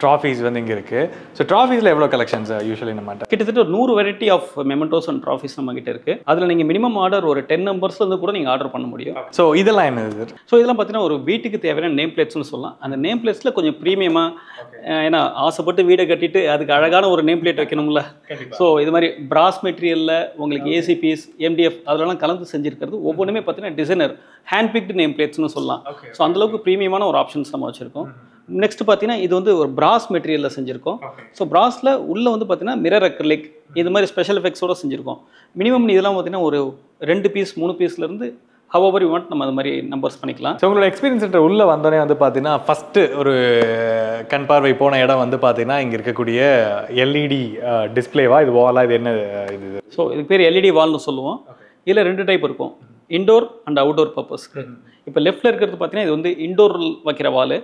[SPEAKER 2] ட்ராஃபீஸ் வந்து இங்கே இருக்குது. ஸோ ட்ராஃபீஸில் எவ்வளோ கலெக்ஷன்ஸ் யூஸ்வலி நம்ம
[SPEAKER 3] கிட்டத்தட்ட ஒரு 100 variety of mementos and trophies நம்ம கிட்ட இருக்குது. அதில் நீங்கள் மினிமம் ஆர்டர் ஒரு 10 நம்பர்ஸ்லேருந்து கூட நீங்கள் ஆர்டர் பண்ண முடியும்.
[SPEAKER 2] ஸோ இதெல்லாம் என்னது?
[SPEAKER 3] ஸோ இதெல்லாம் பார்த்தீங்கன்னா ஒரு வீட்டுக்கு தேவையான நேம் பிளேட்ஸ்னு சொல்லலாம். அந்த நேம் பிளேட்ஸில் கொஞ்சம் ப்ரீமியமாக, ஏன்னா ஆசைப்பட்டு வீடை கட்டிட்டு அதுக்கு அழகான ஒரு நேம் பிளேட் வைக்கணும்ல. ஸோ இது மாதிரி பிராஸ் மெட்டீரியலில் உங்களுக்கு ACPs, MDF அதெல்லாம் கலந்து செஞ்சுருக்கிறது. ஒவ்வொன்றுமே பார்த்தீங்கன்னா டிசைனர் ஹேண்ட் பிக்டு நேம் பிளேட்ஸ்னு சொல்லலாம். ஸோ அந்தளவுக்கு ப்ரீமியமான ஒரு ஆப்ஷன்ஸ் நம்ம வச்சுருக்கோம். நெக்ஸ்ட் பார்த்தீங்கன்னா இது வந்து ஒரு பிராஸ் மெட்டீரியலில் செஞ்சுருக்கோம். ஸோ பிராஸில் உள்ளே வந்து பார்த்தீங்கன்னா மிரர் அக்ரிலிக் இது மாதிரி ஸ்பெஷல் எஃபெக்ட்ஸோடு செஞ்சுருக்கோம். மினிமம் இதெல்லாம் பார்த்தீங்கன்னா ஒரு 2 பீஸ் 3 பீஸ்லேருந்து ஹவர் யூ வாண்ட் நம்ம அது மாதிரி நம்பர்ஸ் பண்ணிக்கலாம்.
[SPEAKER 2] ஸோ உங்களோட எக்ஸ்பீரியன்ஸ் உள்ளே வந்தோடனே வந்து பார்த்தீங்கன்னா ஃபஸ்ட்டு ஒரு கண் பார்வை போன இடம் வந்து பார்த்தீங்கன்னா இங்கே இருக்கக்கூடிய LED டிஸ்பிளேவா இது வாலா இது என்ன இது?
[SPEAKER 3] ஸோ இதுக்கு பேர் LED வால்னு சொல்லுவோம். இதில் 2 டைப் இருக்கும், இன்டோர் அண்ட் அவுட்டோர் பர்பஸ்க்கு. இப்போ லெஃப்ட்டில் இருக்கிறது பார்த்தீங்கன்னா இது வந்து இன்டோர் வைக்கிற வால்.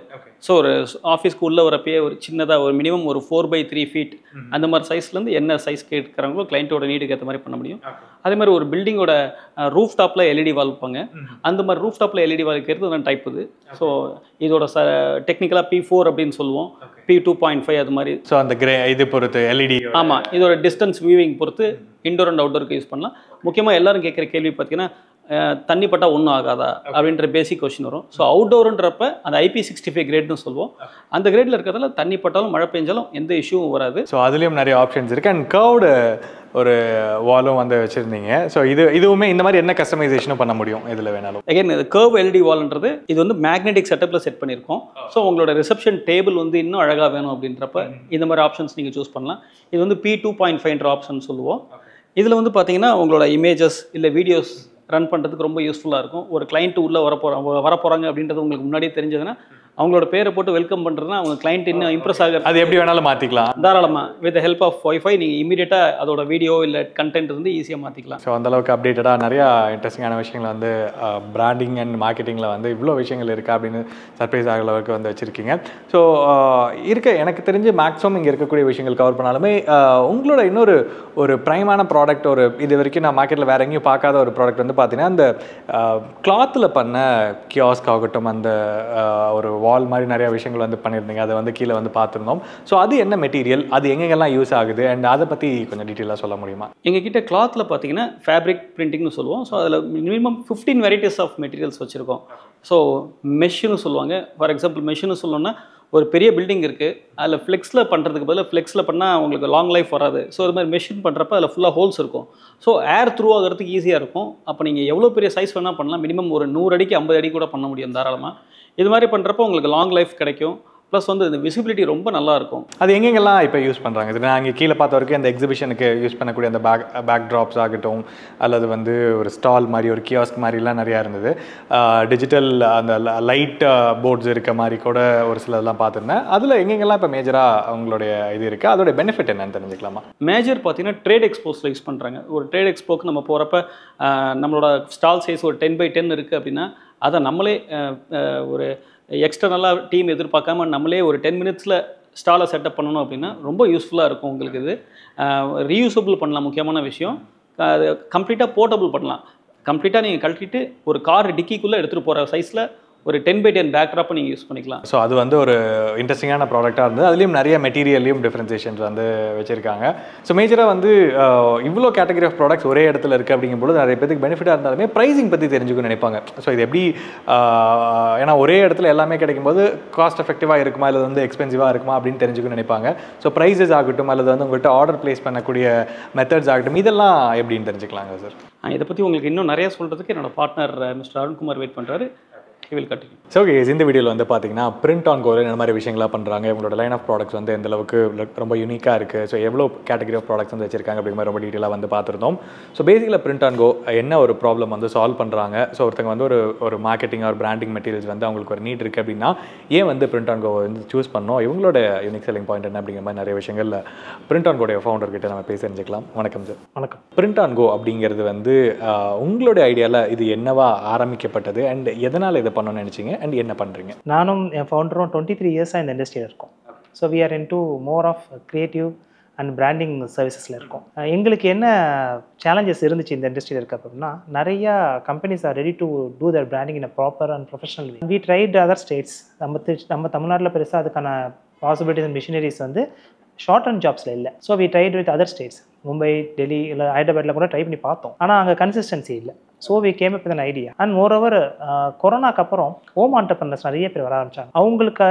[SPEAKER 3] ஸோ ஒரு ஆஃபீஸ்க்கு உள்ளே வரப்பே ஒரு சின்னதாக ஒரு மினிமம் ஒரு 4x3 feet அந்த மாதிரி சைஸ்லேருந்து என்ன சைஸ் கேட்குறாங்களோ கிளைண்ட்டோட நீடுக்கு ஏற்ற மாதிரி பண்ண முடியும். அதே மாதிரி ஒரு பில்டிங்கோட ரூஃப் டாப்பில் LED வால் வைப்பாங்க. அந்த மாதிரி ரூஃப் டாப்பில் LED வால் வைக்கிறது தான் டைப் இது. ஸோ இதோட டெக்னிக்கலாக P4 அப்படின்னு சொல்லுவோம், P2.5 அது மாதிரி.
[SPEAKER 2] ஸோ அந்த இது பொறுத்து LED.
[SPEAKER 3] ஆமாம், இதோட டிஸ்டன்ஸ் வியூவிங் பொறுத்து இன்டோர் அண்ட் அவுட்டோருக்கு யூஸ் பண்ணலாம். முக்கியமாக எல்லாரும் கேட்குற கேள்வி பார்த்தீங்கன்னா தண்ணி பட்டா ஒன்றும் ஆகாதா அப்படின்ற பேசிக் கொஸ்டின் வரும். ஸோ அவுட்டோருன்றப்ப அந்த IP65 கிரேட்னு சொல்லுவோம். அந்த கிரேடில் இருக்கிறதுல தண்ணி பட்டாலும் மழை பெஞ்சாலும் எந்த இஷ்யூவும் வராது.
[SPEAKER 2] ஸோ அதுலேயும் நிறைய ஆப்ஷன்ஸ் இருக்குது. அண்ட் கர்வ்டு ஒரு வாலும் வந்து வச்சுருந்தீங்க. ஸோ இதுவுமே இந்த மாதிரி என்ன கஸ்டமைசேஷனும் பண்ண முடியும் இதில் வேணாலும்?
[SPEAKER 3] அகைன் இது கர்வ் LED வால்ன்றது இது வந்து மேக்னெட்டிக் செட்டப்பில் செட் பண்ணியிருக்கோம். ஸோ உங்களோட ரிசப்ஷன் டேபிள் வந்து இன்னும் அழகாக வேணும் அப்படின்றப்ப இந்த மாதிரி ஆப்ஷன்ஸ் நீங்கள் சூஸ் பண்ணலாம். இது வந்து P2.5 ஆப்ஷன் சொல்லுவோம். இதில் வந்து பார்த்தீங்கன்னா உங்களோட இமேஜஸ் இல்லை வீடியோஸ் ரன் பண்ணுறதுக்கு ரொம்ப யூஸ்ஃபுல்லாக இருக்கும். ஒரு கிளைண்ட் உள்ளே வரப்போகிறாங்க அப்படின்றது உங்களுக்கு முன்னாடியே தெரிஞ்சதுன்னா அவங்களோட பேரை போட்டு வெல்கம் பண்ணுறதுனா அவங்க கிளைண்ட் இன்னும் இம்ப்ரெஸ் ஆக
[SPEAKER 2] அது எப்படி வேணாலும் மாற்றிக்கலாம்
[SPEAKER 3] தாராளமாக. வித் ஹெல்ப் ஆஃப் வைஃபை நீங்கள் இமீடியட்டாக அதோட வீடியோ இல்லை கண்டென்ட் வந்து ஈஸியாக மாற்றிக்கலாம்.
[SPEAKER 2] ஸோ அந்தளவுக்கு அப்டேட்டடாக நிறையா இன்ட்ரெஸ்டிங்கான விஷயங்கள் வந்து பிராண்டிங் அண்ட் மார்க்கெட்டிங்கில் வந்து இவ்வளோ விஷயங்கள் இருக்கா அப்படின்னு சர்ப்ரைஸ் ஆகிற அளவுக்கு வந்து வச்சுருக்கீங்க. ஸோ எனக்கு தெரிஞ்சு மேக்ஸிமம் இங்கே இருக்கக்கூடிய விஷயங்கள் கவர் பண்ணாலுமே உங்களோட இன்னொரு ப்ரைமான ப்ராடக்ட் இது வரைக்கும் நான் மார்க்கெட்டில் வேறு எங்கேயும் பார்க்காத ஒரு ப்ராடக்ட் வந்து பார்த்தீங்கன்னா அந்த கிளாத்தில் பண்ண கியாஸ்க் ஆகட்டும், அந்த ஒரு வால் மாதிரி நிறைய விஷயங்கள் வந்து பண்ணியிருந்தீங்க. அதை வந்து கீழே வந்து பார்த்துருந்தோம். ஸோ அது என்ன மெட்டீரியல், அது எங்கெங்கெல்லாம் யூஸ் ஆகுது அண்ட் அதை பற்றி கொஞ்சம் டீட்டெயிலாக சொல்ல முடியுமா?
[SPEAKER 3] எங்ககிட்ட கிளாத்தில் பார்த்தீங்கன்னா ஃபேப்ரிக் பிரிண்டிங்னு சொல்லுவோம். ஸோ அதில் மினிமம் 15 வெரைட்டிஸ் ஆஃப் மெட்டீரியல்ஸ் வச்சுருக்கோம். ஸோ மெஷ்ஷுன்னு சொல்லுவாங்க. ஃபார் எக்ஸாம்பிள் மெஷ்ஷுன்னு சொல்லணும்னா ஒரு பெரிய பில்டிங் இருக்குது, அதில் ஃப்ளெக்ஸில் பண்ணுறதுக்கு பதிலாக ஃப்ளெக்ஸில் பண்ணால் உங்களுக்கு லாங் லைஃப் வராது. ஸோ இது மாதிரி மெஷின் பண்ணுறப்ப அதில் ஃபுல்லாக ஹோல்ஸ் இருக்கும். ஸோ ஏர் த்ரூ ஆகிறதுக்கு ஈஸியாக இருக்கும். அப்போ நீங்கள் எவ்வளோ பெரிய சைஸ் வேணால் பண்ணலாம். மினிமம் ஒரு 100 அடிக்கு 50 அடி கூட பண்ண முடியும் தாராளமாக. இது மாதிரி பண்ணுறப்போ உங்களுக்கு லாங் லைஃப் கிடைக்கும். ப்ளஸ் வந்து இந்த விசிபிலிட்டி ரொம்ப நல்லாயிருக்கும்.
[SPEAKER 2] அது எங்கெங்கெல்லாம் இப்போ யூஸ் பண்ணுறாங்க? இது நான் இங்கே கீழே பார்த்த வரைக்கும் அந்த எக்ஸிபிஷனுக்கு யூஸ் பண்ணக்கூடிய அந்த பேக் ட்ராப்ஸ் ஆகட்டும், அல்லது வந்து ஒரு ஸ்டால் மாதிரி ஒரு கியாஸ்க் மாதிரிலாம் நிறையா இருந்தது. டிஜிட்டல் அந்த லைட் போர்ட்ஸ் இருக்க மாதிரி கூட ஒரு சிலதெல்லாம் பார்த்துருந்தேன். அதில் எங்கெங்கெல்லாம் இப்போ மேஜராக அவங்களுடைய இது இருக்குது, அதோட பெனிஃபிட் என்னன்னு தெரிஞ்சுக்கலாமா?
[SPEAKER 3] மேஜர் பார்த்தீங்கன்னா ட்ரேட் எக்ஸ்போஸில் யூஸ் பண்ணுறாங்க. ஒரு ட்ரேட் எக்ஸ்போக்கு நம்ம போகிறப்ப நம்மளோட ஸ்டால் சைஸ் ஒரு 10x10 இருக்குது அப்படின்னா அதை நம்மளே ஒரு எக்ஸ்டர்னலாக டீம் எதிர்பார்க்காம நம்மளே ஒரு 10 மினிட்ஸில் ஸ்டாலை செட்டப் பண்ணணும் அப்படின்னா ரொம்ப யூஸ்ஃபுல்லாக இருக்கும் உங்களுக்கு. இது ரீயூசபிள் பண்ணலாம். முக்கியமான விஷயம் அது கம்ப்ளீட்டாக போர்ட்டபிள் பண்ணலாம். கம்ப்ளீட்டாக நீங்கள் கழட்டிட்டு ஒரு கார் டிக்கிக்குள்ளே எடுத்துகிட்டு போகிற சைஸில் ஒரு 10x10 பேக்ட்ராப்பை நீங்கள் யூஸ் பண்ணிக்கலாம்.
[SPEAKER 2] ஸோ அது வந்து ஒரு இன்ட்ரெஸ்டிங்கான ப்ராடக்டாக இருந்தது. அதுலேயும் நிறைய மெட்டீரியல்லையும் டிஃப்ரென்சியேஷன்ஸ் வந்து வச்சுருக்காங்க. ஸோ மேஜராக வந்து இவ்வளோ கேட்டகரி ஆஃப் ப்ராடக்ட்ஸ் ஒரே இடத்துல இருக்குது அப்படிங்கும்போது நிறைய பேருக்கு பெனிஃபிட்டாக இருந்தாலுமே ப்ரைஸிங் பற்றி தெரிஞ்சுக்கணும்னு நினைப்பாங்க. ஸோ இது எப்படி, ஏன்னா ஒரே இடத்துல எல்லாமே கிடைக்கும்போது காஸ்ட் எஃபெக்டிவாக இருக்குமா இல்லை வந்து எக்ஸ்பென்சிவாக இருக்குமா அப்படின்னு தெரிஞ்சுக்கணும்னு நினைப்பாங்க. ஸோ ப்ரைஸஸ் ஆகட்டும் அல்லது வந்து உங்கள்கிட்ட ஆர்டர் ப்ளேஸ் பண்ணக்கூடிய மெத்தட்ஸ் ஆகட்டும், இதெல்லாம் எப்படின்னு தெரிஞ்சுக்கலாங்க சார்?
[SPEAKER 3] இதை பற்றி உங்களுக்கு இன்னும் நிறைய சொல்கிறதுக்கு என்னோட பார்ட்னர் மிஸ்டர் அருண்குமார் வெயிட் பண்ணுறாரு.
[SPEAKER 2] ஸோ இந்த வீடியோவில் வந்து பார்த்தீங்கன்னா பிரிண்ட் ஆன் கோவில் இந்த மாதிரி விஷயங்களாக பண்ணுறாங்க. இவங்களோட லைன் ஆஃப் ப்ராடக்ட்ஸ் வந்து எந்த அளவுக்கு ரொம்ப யூனிக்காக இருக்குது, ஸோ எவ்வளோ கேட்டகரி ஆஃப் ப்ராடக்ட்ஸ் வந்து வச்சிருக்காங்க அப்படிங்கிற மாதிரி ரொம்ப டீட்டெயிலாக வந்து பார்த்துருந்தோம். ஸோ பேசிக்கலாக பிரிண்ட் ஆன் கோ என்ன ஒரு ப்ராப்ளம் வந்து சால்வ் பண்ணுறாங்க. ஸோ ஒருத்தங்க வந்து ஒரு மார்க்கெட்டிங் ஒரு பிராண்டிங் மெட்டீரியல்ஸ் வந்து அவங்களுக்கு ஒரு நீட் இருக்குது அப்படின்னா ஏன் வந்து பிரிண்ட் ஆன் கோ வந்து சூஸ் பண்ணோம், இவங்களோட யூனிக் செல்லிங் பாயிண்ட் என்ன அப்படிங்கிற மாதிரி நிறைய விஷயங்கள் பிரிண்ட் ஆன் கோடைய ஃபவுண்டர் கிட்ட நம்ம பேசி தெரிஞ்சுக்கலாம். வணக்கம் சார்.
[SPEAKER 1] வணக்கம்.
[SPEAKER 2] பிரிண்ட் ஆன் கோ அப்படிங்கிறது வந்து உங்களுடைய ஐடியாவில் இது என்னவா ஆரம்பிக்கப்பட்டது அண்ட் எதனால் இதை பண்ணணும்னு நினச்சிங்க அண்ட் என்ன பண்ணுறீங்க?
[SPEAKER 1] நானும் என் ஃபவுண்டரும் 23 இயர்ஸாக இந்த இண்டஸ்ட்ரியில் இருக்கோம். So we are into more of creative and branding சர்வீசஸில் இருக்கோம். எங்களுக்கு என்ன சேலஞ்சஸ் இருந்துச்சு இந்த இண்டஸ்ட்ரியில் இருக்க அப்படின்னா, நிறையா companies are ready to do their branding in a proper and professional way. We tried other states. நம்ம தமிழ்நாட்டில் பெருசாக அதுக்கான பாசிபிலிட்டிஸ் அண்ட் மிஷினரிஸ் வந்து ஷார்ட் அண்ட் ஜாப்ஸில் இல்லை. So we tried with other states, Mumbai, Delhi இல்லை ஹைதராபாத்தில் கூட ட்ரை பண்ணி பார்த்தோம். ஆனால் அங்கே கன்சிஸ்டன்சி இல்லை. So we came up with an idea. And moreover கொரோனாக்கு அப்புறம் ஹோம் ஆண்டர்பிரனர்ஸ் நிறைய பேர் வர ஆரம்பிச்சாங்க.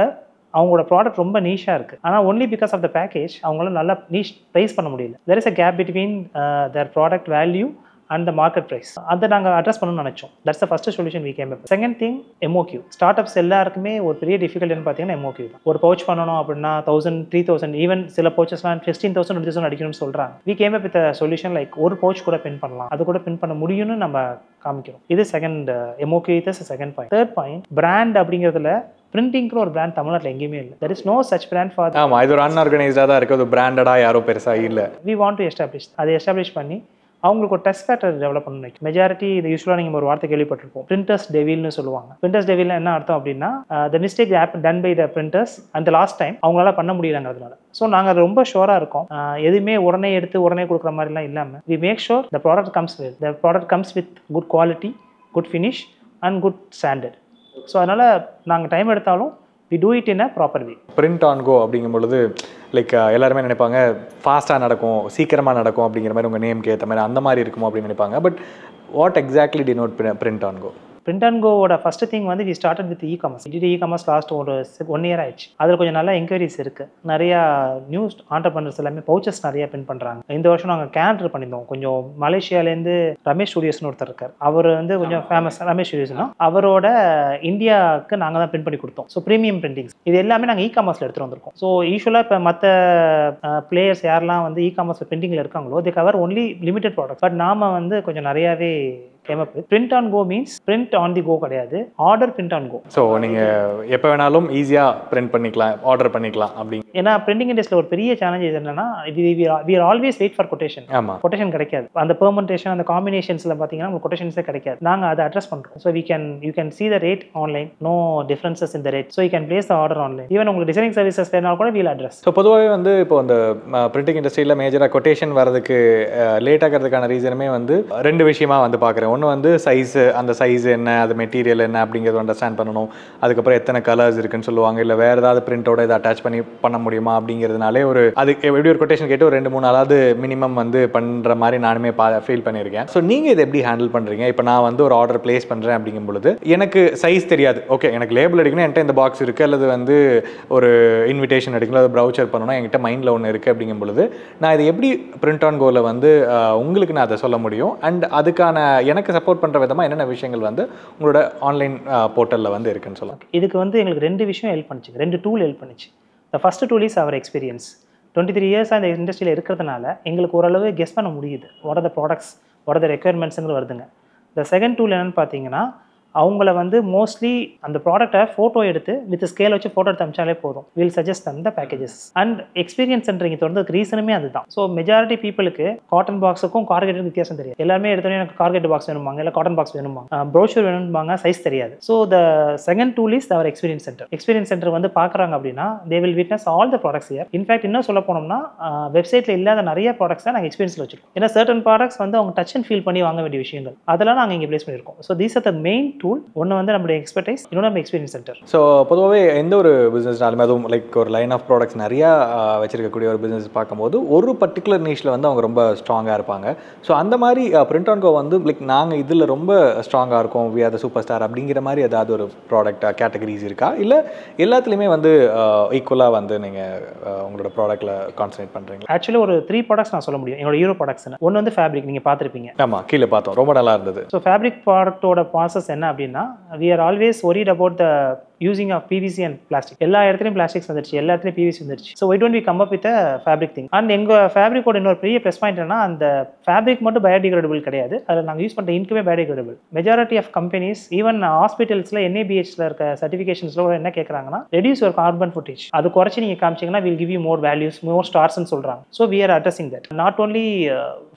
[SPEAKER 1] அவங்களோட ப்ராடக்ட் ரொம்ப நீஷாக இருக்குது. ஆனால் only because of the package அவங்களால நல்லா நீஷ் ப்ரைஸ் பண்ண முடியல. There is a gap between their product value and the market price. அதை நாங்கள் அட்ரஸ் பண்ணணும்னு நினச்சோம். That's the first solution we came up. Second thing MOQ. Startups எல்லாருக்குமே ஒரு பெரிய டிஃபிகல்ட்னு பார்த்தீங்கன்னா MOQ தான். ஒரு பவுச் பண்ணணும் அப்படின்னா 1000, 3000, ஈவன் சில பவுச்சஸ்லாம் 15,000, 20,000 அடிக்கணும்னு சொல்கிறாங்க. We came up with solution like ஒரு பவுச் கூட பின் பண்ணலாம், அது கூட பின் பண்ண முடியும்னு நம்ம காமிக்கிறோம். இது செகண்ட் MOQ. இது second point. Third point, brand அப்படிங்கிறதுல பிரிண்டிங்க்கு ஒரு பிராண்ட் தமிழ்நாட்டில் எங்கேயுமே இல்லை. There is no such brand for.
[SPEAKER 2] ஆமாம், இது ஒரு அன்ஆர்கனைஸ்டாக தான் இருக்குது. அது பிராண்டடாக யாரும் பெருசாக இல்லை.
[SPEAKER 1] We want to establish. அதை எஸ்டாப்ளிஷ் பண்ணி அவங்களுக்கு ஒரு டெஸ்ட் ஃபேக்டர் டெவலப் பண்ணணும். மெஜாரிட்டி இது யூஸ்வலாக நீங்கள் ஒரு வார்த்தை கேள்விப்பட்டிருப்போம், பிரிண்டர்ஸ் டெவில்னு சொல்லுவாங்க. பிரிண்டர்ஸ் டெவில்னா என்ன அர்த்தம் அப்படின்னா, the mistake done by the printers அந்த லாஸ்ட் டைம் அவங்களால பண்ண முடியலங்கிறதுனால. ஸோ நாங்கள் அது ரொம்ப ஷோராக இருக்கோம். எதுவுமே உடனே எடுத்து உடனே கொடுக்குற மாதிரிலாம் இல்லாமல் we make sure the product comes with good quality, good finish and good standard. So அதனால் நாங்கள் டைம் எடுத்தாலும் we do it in a proper way.
[SPEAKER 2] Print on go அப்படிங்கும் பொழுது லைக் எல்லாருமே நினைப்பாங்க ஃபாஸ்ட்டாக நடக்கும், சீக்கிரமாக நடக்கும் அப்படிங்கிற மாதிரி உங்கள் நேம்க்கு ஏற்ற மாதிரி அந்த மாதிரி இருக்குமோ அப்படின்னு நினைப்பாங்க. But what exactly denote print on go?
[SPEAKER 1] Print and கோவோட ஃபர்ஸ்ட் திங் வந்து we started with e-commerce. E-commerce last ஒரு 1 இயர் ஆயிடுச்சு. அதில் கொஞ்சம் நல்ல என்கொயரிஸ் இருக்குது. நிறையா நியூ ஆண்டர்பிரனர்ஸ் எல்லாமே பவுச்சஸ் நிறைய பிரிண்ட் பண்ணுறாங்க. இந்த வருஷம் நாங்கள் கேலண்டர் பண்ணியிருந்தோம். கொஞ்சம் மலேசியாலேருந்து ரமேஷ் ஸ்டுடியோஸ்னு ஒருத்தர் இருக்கார். அவர் வந்து கொஞ்சம் ஃபேமஸ் ரமேஷ் ஸ்டுடியோஸ்னா அவரோட இந்தியாவுக்கு நாங்கள் தான் பிரிண்ட் பண்ணி கொடுத்தோம். ஸோ ப்ரீமியம் பிரிண்டிங்ஸ் இது எல்லாமே நாங்கள் இ-காமர்ஸில் எடுத்துகிட்டு வந்திருக்கோம். ஸோ யூஸ்வலாக இப்போ மற்ற பிளேயர்ஸ் யாரெல்லாம் வந்து இ-காமர்ஸில் பிரிண்டிங்கில் இருக்காங்களோ they cover only limited product. But நாம வந்து கொஞ்சம் நிறையாவே print on go means print on the go கிடையாது, order print on go.
[SPEAKER 2] So நீங்கள் எப்போ வேணாலும் ஈஸியாக பிரிண்ட் பண்ணிக்கலாம், ஆர்டர் பண்ணிக்கலாம் அப்படி.
[SPEAKER 1] ஏன்னா பிரிண்டிங் இண்டஸ்ட்ரியில் ஒரு பெரிய சேலஞ்ச் என்னன்னா we are always wait for quotation.
[SPEAKER 2] ஆமாம்,
[SPEAKER 1] கொட்டேஷன் கிடைக்காது. அந்த பெர்மெண்டேஷன் அந்த காம்பினேஷன்ஸில் பார்த்தீங்கன்னா உங்களுக்கு கொட்டேஷன்ஸே கிடைக்காது. நாங்கள் அதை அட்ரஸ் பண்ணுறோம். So you can see the rate online, no differences in the rate, so you can place the order online. Even உங்களுக்கு டிசைனிங் சர்வீசஸ் வேணாலும் கூட we'll address.
[SPEAKER 2] ஸோ பொதுவாகவே வந்து இப்போ அந்த பிரிண்டிங் இண்டஸ்ட்ரியில் மேஜராக கொட்டேஷன் வரதுக்கு லேட் ஆகிறதுக்கான ரீசனுமே வந்து 2 விஷயமா வந்து பார்க்குறேன். ஒன்று வந்து சைஸு, அந்த சைஸ் என்ன, அது மெட்டீரியல் என்ன அப்படிங்கிறது அண்டர்ஸ்டாண்ட் பண்ணணும். அதுக்கப்புறம் எத்தனை கலர்ஸ் இருக்குன்னு சொல்லுவாங்க, இல்லை வேறு ஏதாவது பிரிண்டோட இதை அட்டாச் பண்ண முடியுமா அப்படிங்கிறதுனாலே ஒரு அது எப்படி ஒரு கொட்டேஷன் கேட்டு ஒரு 2-3 நாளாவது மினிமம் வந்து பண்ணுற மாதிரி நானுமே ஃபீல் பண்ணியிருக்கேன். ஸோ நீங்கள் இதை எப்படி ஹேண்டில் பண்ணுறீங்க? இப்போ நான் வந்து ஒரு ஆர்டர் பிளேஸ் பண்ணுறேன் அப்படிங்கும் பொழுது எனக்கு சைஸ் தெரியாது. ஓகே, எனக்கு லேபிள் அடிக்கணும், என்கிட்ட இந்த பாக்ஸ் இருக்குது, அல்லது வந்து ஒரு இன்விடேஷன் அடிக்கணும், அது ப்ரௌச்சர் பண்ணணும், என்கிட்ட மைண்டில் ஒன்று இருக்குது அப்படிங்கும் பொழுது நான் இதை எப்படி பிரிண்ட் ஆன் கோவில் வந்து உங்களுக்கு நான் அதை சொல்ல முடியும்? அண்ட் அதுக்கான எனக்கு சப்போர்ட் பண்ணுற விதமாக என்னென்ன விஷயங்கள் வந்து உங்களோட ஆன்லைன் போர்ட்டலில் வந்து இருக்குன்னு சொல்லலாம்.
[SPEAKER 1] இதுக்கு வந்து எங்களுக்கு 2 விஷயம் ஹெல்ப் பண்ணிச்சு, 2 டூல் ஹெல்ப் பண்ணிச்சு. The first tool is our experience. 23 இயர்ஸாக இந்த இண்டஸ்ட்ரியில் இருக்கிறதுனால எங்களுக்கு ஓரளவு கெஸ் பண்ண முடியுது what are the products, what are the ரெக்யர்மெண்ட்ஸுங்கிறது வருதுங்க. த செகண்ட் டூல் என்னென்னு பார்த்தீங்கன்னா அவங்கள வந்து மோஸ்ட்லி அந்த ப்ராடக்ட்டை ஃபோட்டோ எடுத்து வித் ஸ்கேல் வச்சு ஃபோட்டோ எடுத்து அமிச்சாலே போதும். வில் சஜஸ்ட் அந்த பேக்கேஜஸ் அண்ட் எக்ஸ்பீரியன்ஸ் சென்டரிங் தொடர்ந்ததுக்கு ரீசனுமே அதுதான். ஸோ மெஜாரிட்டி பீப்புளுக்கு காட்டன் பாக்ஸுக்கும் கார்கெட்டுக்கும் வித்தியாசம் தெரியாது. எல்லாமே எடுத்தோடனே எனக்கு கார்கெட் பாக்ஸ் வேணுமாங்க, இல்லை காட்டன் பாக்ஸ் வேணுமாங்க, ப்ரோஷர் வேணும்பாங்க, சைஸ் தெரியாது. So the second tool is our experience center. Experience center வந்து பார்க்குறாங்க அப்படின்னா they will witness all the products here. In fact இன்னும் சொல்ல போனோம்னா வெப்சைட்டில் இல்லாத நிறைய ப்ராடக்ட்ஸை நாங்கள் எக்ஸ்பீரியன்ஸில் வச்சிருக்கோம். ஏன்னா சர்டன் ப்ராடக்ட்ஸ் வந்து அவங்க டச் அண்ட் ஃபீல் பண்ணி வாங்க வேண்டிய விஷயங்கள் அதெல்லாம் நாங்கள் இங்கே பிளேஸ் பண்ணியிருக்கோம். So these are the main tool. ஒன்று வந்து நம்மளுடைய எக்ஸ்பர்டைஸ், இன்னொன்று நம்ம எக்ஸ்பீரியன்ஸ் சென்டர்.
[SPEAKER 2] ஸோ பொதுவாகவே எந்த ஒரு பிஸ்னஸ்னாலுமே அதுவும் லைக் ஒரு லைன் ஆஃப் ப்ராடக்ட்ஸ் நிறையா வச்சிருக்கக்கூடிய ஒரு பிஸ்னஸ் பார்க்கும்போது ஒரு பர்டிகுலர் நீஷில் வந்து அவங்க ரொம்ப ஸ்ட்ராங்காக இருப்பாங்க. ஸோ அந்த மாதிரி பிரிண்ட் ஆன் கோ வந்து லைக் நாங்கள் இதில் ரொம்ப ஸ்ட்ராங்காக இருக்கோம், we are the super star அப்படிங்கிற மாதிரி ஏதாவது ஒரு ப்ராடக்ட் கேட்டகரிஸ் இருக்கா? இல்லை எல்லாத்துலேயுமே வந்து ஈக்குவலாக வந்து நீங்கள் உங்களோட ப்ராடக்ட்டில் கான்சன்ட்ரேட் பண்ணுறீங்க?
[SPEAKER 1] ஆக்சுவலி ஒரு 3 ப்ராடக்ட்ஸ் நான் சொல்ல முடியும் என்னோட ஹீரோ ப்ராடக்ட்ஸ்னு. ஒன்று வந்து ஃபேப்ரிக், நீங்கள் பார்த்துருப்பீங்க.
[SPEAKER 2] ஆமாம், கீழே பார்த்தோம், ரொம்ப நல்லா இருந்தது.
[SPEAKER 1] ஸோ ஃபேப்ரிக் ப்ராடக்ட்டோட ப்ராசஸ் என்ன அப்படின்னா we are always worried about the using of PVC and plastic. எல்லா இடத்துலையும் பிளாஸ்டிக்ஸ் வந்துருச்சு, எல்லா இடத்துலையும் PVC வந்துருச்சு. So why don't we come up with a fabric thing? And எங்கள் ஃபேப்ரிக்கோட இன்னொரு பெரிய ப்ளஸ் பாயிண்ட் என்னன்னா அந்த ஃபேப்ரிக் மட்டும் பயோடிகிரேடபிள் கிடையாது, அதில் நாங்கள் யூஸ் பண்ணுற இன்குமே biodegradable. Majority of companies even ஹாஸ்பிட்டல்ஸில் NABHல இருக்க சர்டிஃபிகேஷன்ஸில் என்ன கேட்குறாங்கன்னா ரெடியூஸ் யுவர் கார்பன் ஃபுட்டேஜ், அது குறைச்சி நீங்கள் காமிச்சிங்கன்னா will give you more values, more ஸ்டார்ஸ்ன்னு சொல்கிறாங்க. So we are addressing that. Not only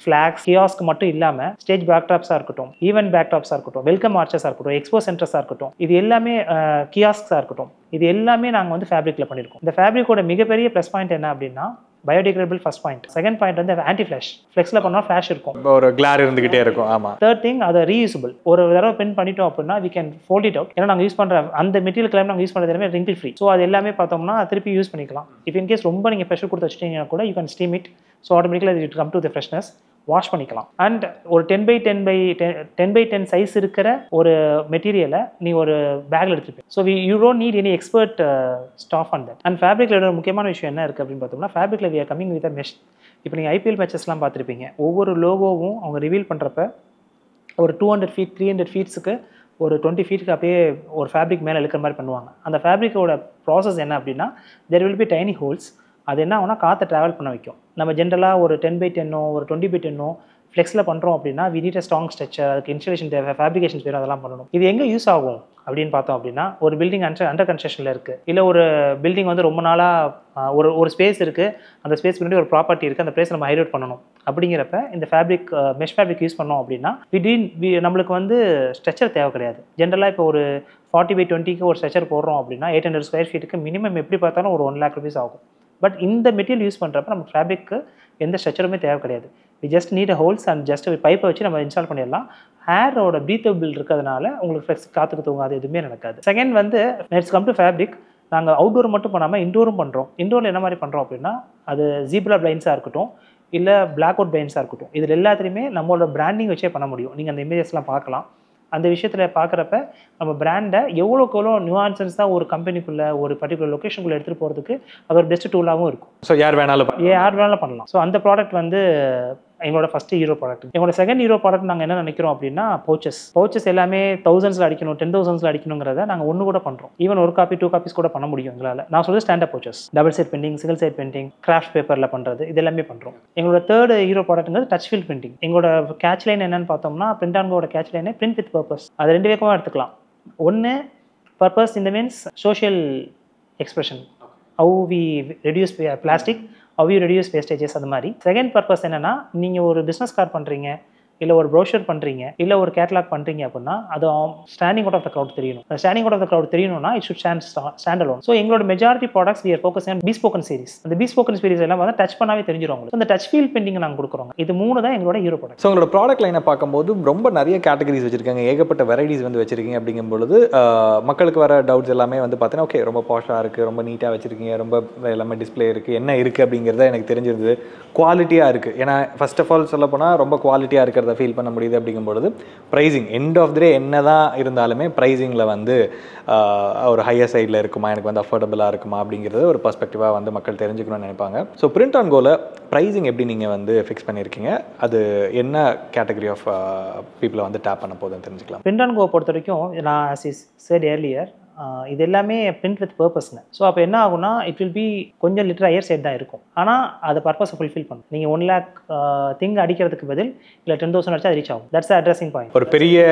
[SPEAKER 1] flex kiosk மட்டும் இல்லாமல் ஸ்டேஜ் பேக்ட்ராப்ஸாக இருக்கட்டும், ஈவென்ட் பேக்ட்ராப்ஸாக இருக்கட்டும், வெல்கம் ஆர்ச்சஸாக இருக்கட்டும், எக்ஸ்போ சென்டர்ஸாக இருக்கட்டும், இது எல்லாமே கியாஸ்க்ஸாக இருக்கட்டும், இது எல்லாமே நாங்கள் வந்து ஃபேப்ரிக்கில் பண்ணியிருக்கோம். இந்த ஃபேப்ரிக்கோட மிகப்பெரிய ப்ளஸ் பாயிண்ட் என்ன அப்படின்னா biodegradable first point. Second point வந்து ஆன்டி ஃபிளாஷ். ஃப்ளெக்ஸில் பண்ணால் ஃபிளாஷ் இருக்கும்,
[SPEAKER 2] ஒரு கிளார் இருந்துகிட்டே இருக்கும். ஆமாம்.
[SPEAKER 1] தேர்ட் திங் அதை ரீயூசபிள். ஒரு தடவை பிரிண்ட் பண்ணிட்டோம் அப்படின்னா we can fold it out. ஏன்னா நாங்கள் யூஸ் பண்ணுற அந்த மெட்டீரியல் கிளைம் நாங்கள் யூஸ் பண்ணுறது எல்லாமே wrinkle free. ஸோ அது எல்லாமே பார்த்தோம்னா திருப்பி யூஸ் பண்ணிக்கலாம். இஃப் இன்கேஸ் ரொம்ப நீங்கள் ப்ரெஷர் கொடுத்து வச்சுட்டீங்கன்னா கூட you can steam it. So ஆட்டோமேட்டிக்கலாக it come to the freshness. Wash பண்ணிக்கலாம். அண்ட் ஒரு 10x10 சைஸ் இருக்கிற ஒரு மெட்டீரியலை நீ ஒரு பேக்கில் எடுத்துப்பேன். So you don't need any expert staff on that. And ஃபேப்ரிக்கில் ஒரு முக்கியமான விஷயம் என்ன இருக்குது அப்படின்னு பார்த்தோம்னா ஃபேப்ரிக்கில் we are coming with a mesh. இப்போ நீங்கள் IPL மேட்சஸ்லாம் பார்த்துருப்பீங்க, ஒவ்வொரு லோகோவும் அவங்க ரிவீல் பண்ணுறப்ப ஒரு 200 feet 300 feet ஒரு 20 feet அப்படியே ஒரு ஃபேப்ரிக் மேலே இழுக்கிற மாதிரி பண்ணுவாங்க. அந்த ஃபேப்ரிக்கோட ப்ராசஸ் என்ன அப்படின்னா there will be tiny holes. அது என்ன ஆகுனா காற்றை ட்ராவல் பண்ண வைக்கும். நம்ம ஜென்ரலாக ஒரு 10x10 ஒரு 20x10 ஃப்ளெக்ஸில் பண்ணுறோம் அப்படின்னா we need a strong structure, அதுக்கு இன்ஸ்டலேஷன் தேவை, ஃபேப்ரிகேஷன்ஸ் வேணும், அதெல்லாம் பண்ணணும். இது எங்கே யூஸ் ஆகும் அப்படின்னு பார்த்தோம் அப்படின்னா ஒரு பில்டிங் அண்டர் கன்ஸ்ட்ரக்ஷனில் இருக்குது, இல்லை ஒரு பில்டிங் வந்து ரொம்ப நாளாக ஒரு ஸ்பேஸ் இருக்குது, அந்த ஸ்பேஸ் முன்னாடி ஒரு ப்ராப்பர்ட்டி இருக்குது, அந்த பிளேஸ் நம்ம ஹைலைட் பண்ணணும். அப்படிங்கிறப்ப இந்த ஃபேப்ரிக் மெஷ் ஃபேப்ரிக் யூஸ் பண்ணோம் அப்படின்னா நம்மளுக்கு வந்து ஸ்ட்ரக்சர் தேவை கிடையாது. ஜென்ரலாக இப்போ ஒரு 40x20 ஒரு ஸ்ட்ரக்சர் போடுறோம் அப்படின்னா 800 square feet மினிமம் எப்படி பார்த்தாலும் ஒரு 1 lakh rupees ஆகும். பட் இந்த மெட்டீரியல் யூஸ் பண்ணுறப்ப நமக்கு ஃபேப்ரிக்கு எந்த ஸ்ட்ரக்சருமே தேவை கிடையாது. We just need a holes and just பைப்பை வச்சு நம்ம இன்ஸ்டால் பண்ணிடலாம். ஹேரோட ப்ரீத்தபிள் இருக்கிறதுனால உங்களுக்கு ஃப்ளெக்ஸ் காற்றுக்கு தூங்காது, எதுவுமே நடக்காது. செகண்ட் வந்து நெட்ஸ் கம் டு ஃபேப்ரிக். நாங்கள் அவுட்டோர் மட்டும் பண்ணாமல் இன்டோரும் பண்ணுறோம். இன்டோரில் என்ன மாதிரி பண்ணுறோம் அப்படின்னா அது ஜீப்ரா பிளைன்ஸாக இருக்கட்டும், இல்லை பிளாக் அவுட் பிரைன்ஸாக இருக்கட்டும், இதில் எல்லாத்துலேயுமே நம்மளோட பிராண்டிங் வச்சே பண்ண முடியும். நீங்கள் அந்த இமேஜஸ்லாம் பார்க்கலாம். அந்த விஷயத்தில் பார்க்குறப்ப நம்ம பிராண்டை எவ்வளோக்கு எவ்வளோ நியூஆன்சன்ஸ் தான் ஒரு கம்பெனிக்குள்ளே ஒரு பர்டிகுலர் லொக்கேஷனுக்குள்ளே எடுத்துகிட்டு போகிறதுக்கு அது ஒரு பெஸ்ட் டூலாகவும் இருக்கும்.
[SPEAKER 2] ஸோ யார் வேணாலும்
[SPEAKER 1] பண்ணலாம். ஸோ அந்த ப்ராடக்ட் வந்து எங்களோட ஃபஸ்ட்டு ஹீரோ ப்ராடக்ட். எங்களோட செகண்ட் ஹீரோ ப்ராடக்ட் நாங்கள் என்ன நினைக்கிறோம் அப்படின்னா பவுச்சஸ் எல்லாமே 1000s அடிக்கணும், 10,000s அடிக்கணுங்கிறத நாங்கள் ஒன்று கூட பண்ணுறோம். ஈவன் 1 காப்பி 2 காப்பீஸ் கூட பண்ண முடியும் எங்களால். நான் சொல்ல stand up pouches, double side printing, single side printing, kraft பேப்பரில் பண்ணுறது, இது எல்லாமே பண்ணுறோம். எங்களோட தேர்ட் ஹீரோ ப்ராடக்ட்ங்கிறது டச் ஃபீல் பிரிண்டிங். எங்களோட கேட்ச் லைன் என்னன்னு பார்த்தோம்னா, பிரிண்ட் ஆன் கோட கேட்ச் லைனே பிரிண்ட் வித் பர்பஸ். அது 2 வேகமாக எடுத்துக்கலாம். ஒன்று பர்பஸ் இந்த means social expression, how we reduce plastic, how you reduce wastages. அது மாதிரி செகண்ட் பர்பஸ் என்னன்னா, நீங்கள் ஒரு பிஸ்னஸ் கார்டு பண்ணுறீங்க, இல்லை ஒரு ப்ரோஷர் பண்ணுறீங்க, இல்லை ஒரு கேட்லாக் பண்ணுறீங்க அப்படின்னா அது standing out of the crowd தெரியணும். Standing out of the crowd தெரியணும்னா it should stand alone. So எங்களோட majority products we are focusing on bespoken series. அந்த பீஸ்போக்கன் சீரிஸ் எல்லாம் வந்து டச் பண்ணாவே தெரிஞ்சிடும் உங்களுக்கு. அந்த டச் ஃபீல் பெயிண்டிங் நாங்கள் கொடுக்குறோம். இது 3 தான் எங்களோட ஹீரோ ப்ராடக்ட்.
[SPEAKER 2] ஸோ உங்களோட ப்ராடக்ட் லைனை பார்க்கும்போது ரொம்ப நிறைய கேட்டகரிஸ் வச்சிருக்காங்க, ஏகப்பட்ட வெரைட்டிஸ் வந்து வச்சிருக்கீங்க. அப்படிங்கும்பொழுது மக்களுக்கு வர டவுட்ஸ் எல்லாமே வந்து பார்த்தீங்கன்னா, ஓகே ரொம்ப பாஷாக இருக்குது, ரொம்ப நீட்டாக வச்சிருக்கீங்க, ரொம்ப எல்லாமே டிஸ்பிளே இருக்குது, என்ன இருக்குது அப்படிங்கிறத எனக்கு தெரிஞ்சிருந்தது. குவாலிட்டியாக இருக்குது. ஏன்னா ஃபர்ஸ்ட் ஆஃப் ஆல் சொல்ல போனால் ரொம்ப குவாலிட்டியாக இருக்கிறத ஃபீல் பண்ண முடியுது. அப்படிங்கும்பொழுது ப்ரைஸிங் எண்ட் ஆஃப் த டே என்ன தான் இருந்தாலுமே ப்ரைஸிங்கில் வந்து ஒரு ஹையர் சைடில் இருக்குமா, எனக்கு வந்து அஃபோர்டபுளாக இருக்குமா அப்படிங்கிறது ஒரு பர்ஸ்பெக்டிவாக வந்து மக்கள் தெரிஞ்சுக்கணும்னு நினைப்பாங்க. ஸோ பிரிண்ட் ஆன் கோல ப்ரைஸிங் எப்படி நீங்கள் வந்து ஃபிக்ஸ் பண்ணியிருக்கீங்க, அது என்ன கேட்டகரி ஆஃப் பீப்புளை வந்து டேப் பண்ண போதுன்னு தெரிஞ்சுக்கலாம்.
[SPEAKER 1] பிரிண்ட் ஆன் கோ பொறுத்த வரைக்கும் நான் as I said earlier, இது எல்லாமே பிரிண்ட் வித் பர்பஸ்ங்க. ஸோ அப்போ என்ன ஆகும்னா இட் வில் பி கொஞ்சம் லிட்டர் ஹையர் சைட் தான் இருக்கும். ஆனால் அது பர்பஸை ஃபுல்ஃபில் பண்ணும். நீங்கள் 1 lakh திங் அடிக்கிறதுக்கு பதில் இல்லை 10,000 அடிச்சா ரீச் ஆகும். That's addressing point.
[SPEAKER 2] ஒரு பெரிய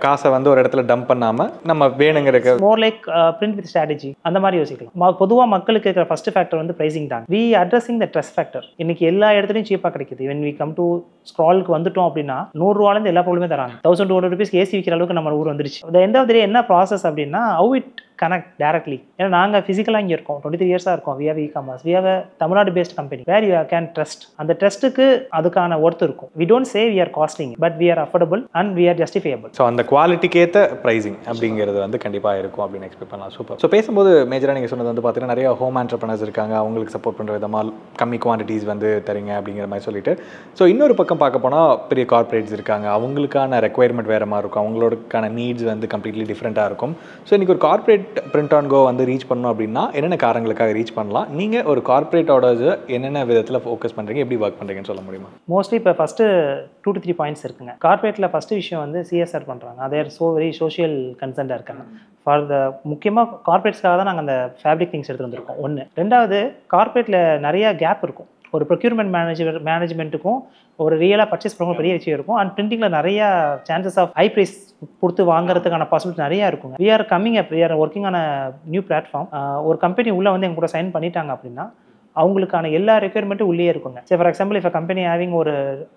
[SPEAKER 2] காசை வந்து ஒரு இடத்துல டம்ப் பண்ணாமல் நம்ம வேணுங்கிற
[SPEAKER 1] more like print with strategy அந்த மாதிரி யோசிக்கலாம். பொதுவாக மக்களுக்கு இருக்கிற ஃபர்ஸ்ட் ஃபேக்டர் வந்து ப்ரைசிங் தான். We addressing the trust factor. இன்னைக்கு எல்லா இடத்துலையும் சீப்பாக கிடைக்குது. when we come to ஸ்க்ராலுக்கு வந்துட்டோம் அப்படின்னா 100 ரூபாலேருந்து எல்லா பொருளுமே தராங்க. 1200 rupees ஏசி விற்கிற அளவுக்கு நம்ம ஊர் வந்துருச்சு. the end of the day என்ன ப்ராசஸ் அப்படின்னா how it connect directly. ஏன்னா நாங்கள் ஃபிசிக்கலாக இங்கே இருக்கோம், 23 years இருக்கோம். we have e-commerce, we have a Tamil Nadu based company where you can trust. அந்த ட்ரஸ்ட்டுக்கு அதுக்கான ஒர்த் இருக்கும். we don't say we are costing but we are affordable and we are justifiable.
[SPEAKER 2] So அந்த குவாலிட்டிக்கு ஏற்ற ப்ரைஸிங் அப்படிங்கிறது வந்து கண்டிப்பாக இருக்கும் அப்படின்னு எக்ஸ்பெக்ட் பண்ணலாம். சூப்பர். ஸோ பேசும்போது மேஜராக நீங்கள் சொன்னது வந்து பார்த்தீங்கன்னா நிறைய ஹோம் ஆண்டர்ப்ரனர்ஸ் இருக்காங்க, அவங்களுக்கு சப்போர்ட் பண்ணுற விதமாக கம்மி குவான்டிட்டிஸ் வந்து தரீங்க அப்படிங்கிற மாதிரி சொல்லிட்டு. ஸோ இன்னொரு பக்கம் பார்க்க போனால் பெரிய கார்பரேட்ஸ் இருக்காங்க, அவங்களுக்கான ரெக்குயர்மெண்ட் வேறு மாதிரி இருக்கும், அவங்களுக்கான நீட்ஸ் வந்து கம்ப்ளீட்லி டிஃப்ரெண்ட்டாக இருக்கும். ஸோ இன்றைக்கி ஒரு கார்பரேட் பிரிண்ட் ஆன் கோ வந்து ரீச் பண்ணணும் அப்படின்னா என்னென்ன காரணங்களுக்காக ரீச் பண்ணலாம், நீங்கள் ஒரு கார்பரேட் ஆர்டர்ஸ் என்னென்ன விதத்தில் ஃபோக்கஸ் பண்ணுறீங்க, எப்படி ஒர்க் பண்ணுறீங்கன்னு சொல்ல முடியுமா?
[SPEAKER 1] மோஸ்ட்லி இப்போ ஃபஸ்ட்டு 2 to 3 பாயிண்ட்ஸ் இருக்குங்க. கார்பரேட்டில் ஃபஸ்ட்டு விஷயம் வந்து சிஎஸ்ஆர் பண்ணுறாங்க. அதே வெரி சோஷியல் கன்சர்ன்டாக இருக்காங்க. ஃபார் த முக்கியமாக கார்பரேட்ஸ்க்காக தான் நாங்கள் அந்த ஃபேப்ரிக் திங்ஸ் எடுத்து வந்திருக்கோம். 1. 2வது கார்பரேட்டில் நிறைய கேப் இருக்கும். ஒரு ப்ரொக்யூர்மெண்ட் மேனேஜ்மெண்ட்டுக்கும் ஒரு ரியலாக பர்ச்சேஸ் பண்ணுற பெரிய விஷயம் இருக்கும். அண்ட் பிரிண்டிங்கில் நிறைய சான்சஸ் ஆஃப் ஹை ப்ரைஸ் கொடுத்து வாங்குறதுக்கான பாசிபிலிட்டி நிறையா இருக்குங்க. we are working on a new platform. ஒரு கம்பெனி உள்ளே வந்து எங்க கூட சைன் பண்ணிட்டாங்க அப்படின்னா அவங்களுக்கான எல்லா ரெக்யர்மெண்ட்டும் உள்ளே இருக்குங்க. சரி, ஃபார் எக்ஸாம்பிள் இப்போ கம்பெனி ஹேவிங் ஒரு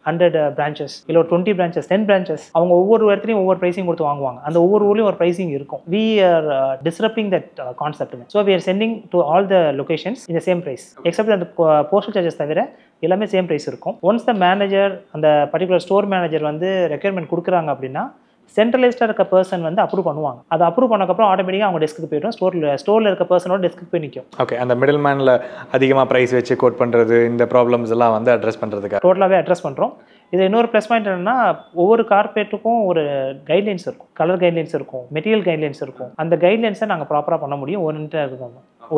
[SPEAKER 1] 100 branches இல்லை ஒரு 20 branches 10 branches, அவங்க ஒவ்வொரு இடத்துலையும் ஒவ்வொரு ப்ரைஸிங் கொடுத்து வாங்குவாங்க. அந்த ஒவ்வொரு ஊர்லேயும் ஒரு ப்ரைஸிங் இருக்கும். we are disrupting that concept. So we are sending to all the locations in the same price except அந்த postal charges தவிர எல்லாமே சேம் ப்ரைஸ் இருக்கும். ஒன்ஸ் த மேனேஜர் அந்த பர்டிகுலர் ஸ்டோர் மேனேஜர் வந்து ரெக்யர்மெண்ட் கொடுக்குறாங்க அப்படின்னா சென்ட்ரலைஸ்டாக இருக்க பர்சன் வந்து அப்ரூவ் பண்ணுவாங்க. அது அப்ரூவ் பண்ணக்கப்புறம் ஆட்டோமேட்டிக்காக அவங்க டெஸ்க்கு போய்டும். ஸ்டோரில் இருக்க பர்சனோட டெஸ்க்கு போய் நிற்கும்.
[SPEAKER 2] ஓகே, அந்த மிடில் மேனில் அதிகமாக ப்ரைஸ் வச்சு கோட் பண்ணுறது, இந்த ப்ராப்ளம்ஸ் எல்லாம் வந்து அட்ரஸ் பண்ணுறதுக்காக
[SPEAKER 1] டோட்டலாகவே அட்ரஸ் பண்ணுறோம். இது இன்னொரு ப்ளஸ் பாயிண்ட் என்னென்னா, ஒவ்வொரு கார்பரேட்டுக்கும் ஒரு கைட்லைன்ஸ் இருக்கும், கலர் கைட்லைன்ஸ் இருக்கும், மெட்டீரியல் கைட்லைன்ஸ் இருக்கும். அந்த கைட்லைன்ஸை நாங்கள் ப்ராப்பராக பண்ண முடியும்.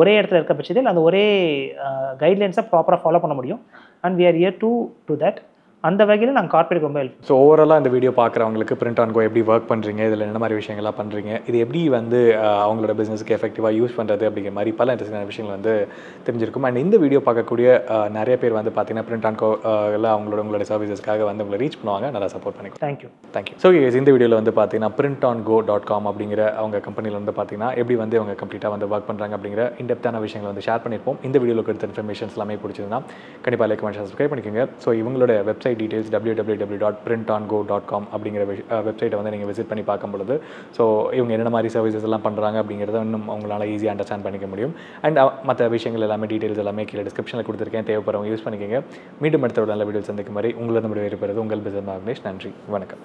[SPEAKER 1] ஒரே இடத்துல இருக்க பட்சத்தில் அந்த ஒரே கைட்லைன்ஸை ப்ராப்பராக ஃபாலோ பண்ண முடியும். And we are here to do that. அந்த வகையில் நாங்கள் கார்பரேட் ரொம்ப ஹெல்ப்.
[SPEAKER 2] ஸோ ஓவராலாக இந்த வீடியோ பார்க்குறவங்களுக்கு பிரிண்ட் ஆன் கோ எப்படி ஒர்க் பண்ணுறீங்க, இதில் என்ன மாதிரி விஷயங்கள்லாம் பண்ணுறீங்க, இது எப்படி வந்து அவங்களோட பிஸ்னஸுக்கு எஃபெக்டிவாக யூஸ் பண்ணுறது அப்படிங்கிற மாதிரி பல இன்ட்ரெஸ்டிங்கான விஷயங்கள் வந்து தெரிஞ்சிருக்கும். அண்ட் இந்த வீடியோ பார்க்கக்கூடிய நிறைய பேர் வந்து பார்த்தீங்கன்னா பிரிண்ட் ஆன் கோ எல்லாம் உங்களோட சர்வீசஸ்க்காக வந்து உங்களை ரீச் பண்ணுவாங்க. நல்லா சப்போர்ட் பண்ணிக்கோ. தேங்க்யூ. ஸோ இந்த வீடியோவில் வந்து பார்த்தீங்கன்னா printongo.com அப்படிங்கிற அவங்க கம்பெனியில் வந்து பார்த்தீங்கன்னா எப்படி வந்து அவங்க கம்ப்ளீட்டாக வந்து ஒர்க் பண்ணுறாங்க அப்படிங்கிற இன்டெப்த்தான விஷயங்களை வந்து ஷேர் பண்ணியிருப்போம். இந்த வீடியோவில் எடுத்த இன்ஃபர்மேஷன்ஸ் எல்லாமே பிடிச்சதுன்னா கண்டிப்பாக லைக் பண்ணி சப்ஸ்கிரைப் பண்ணிக்கோங்க. ஸோ இவங்களோட வெப்சைட் டீடைல்ஸ் www.printongo.com அப்படிங்கிற வெப்சைட்டை வந்து நீங்கள் விசிட் பண்ணி பார்க்கும்பொழுது ஸோ இவங்க என்னென்ன மாதிரி சர்வீசஸ் எல்லாம் பண்ணுறாங்க அப்படிங்கிறத இன்னும் அவங்களால ஈஸியாக அண்டர்ஸ்டாண்ட் பண்ணிக்க முடியும். அண்ட் மற்ற விஷயங்கள் எல்லாமே டீடைல்ஸ் எல்லாமே கீழே டிஸ்கிரிப்ஷனில் கொடுத்துருக்கேன், தேவைப்படுறவங்க யூஸ் பண்ணிக்கோங்க. மீண்டும் அடுத்த ஒரு நல்ல வீடியோ சந்திக்கும் மாதிரி உங்களது முடிவு இருப்பது உங்கள் பிசினஸ் ஆர்கனைஸ். நன்றி, வணக்கம்.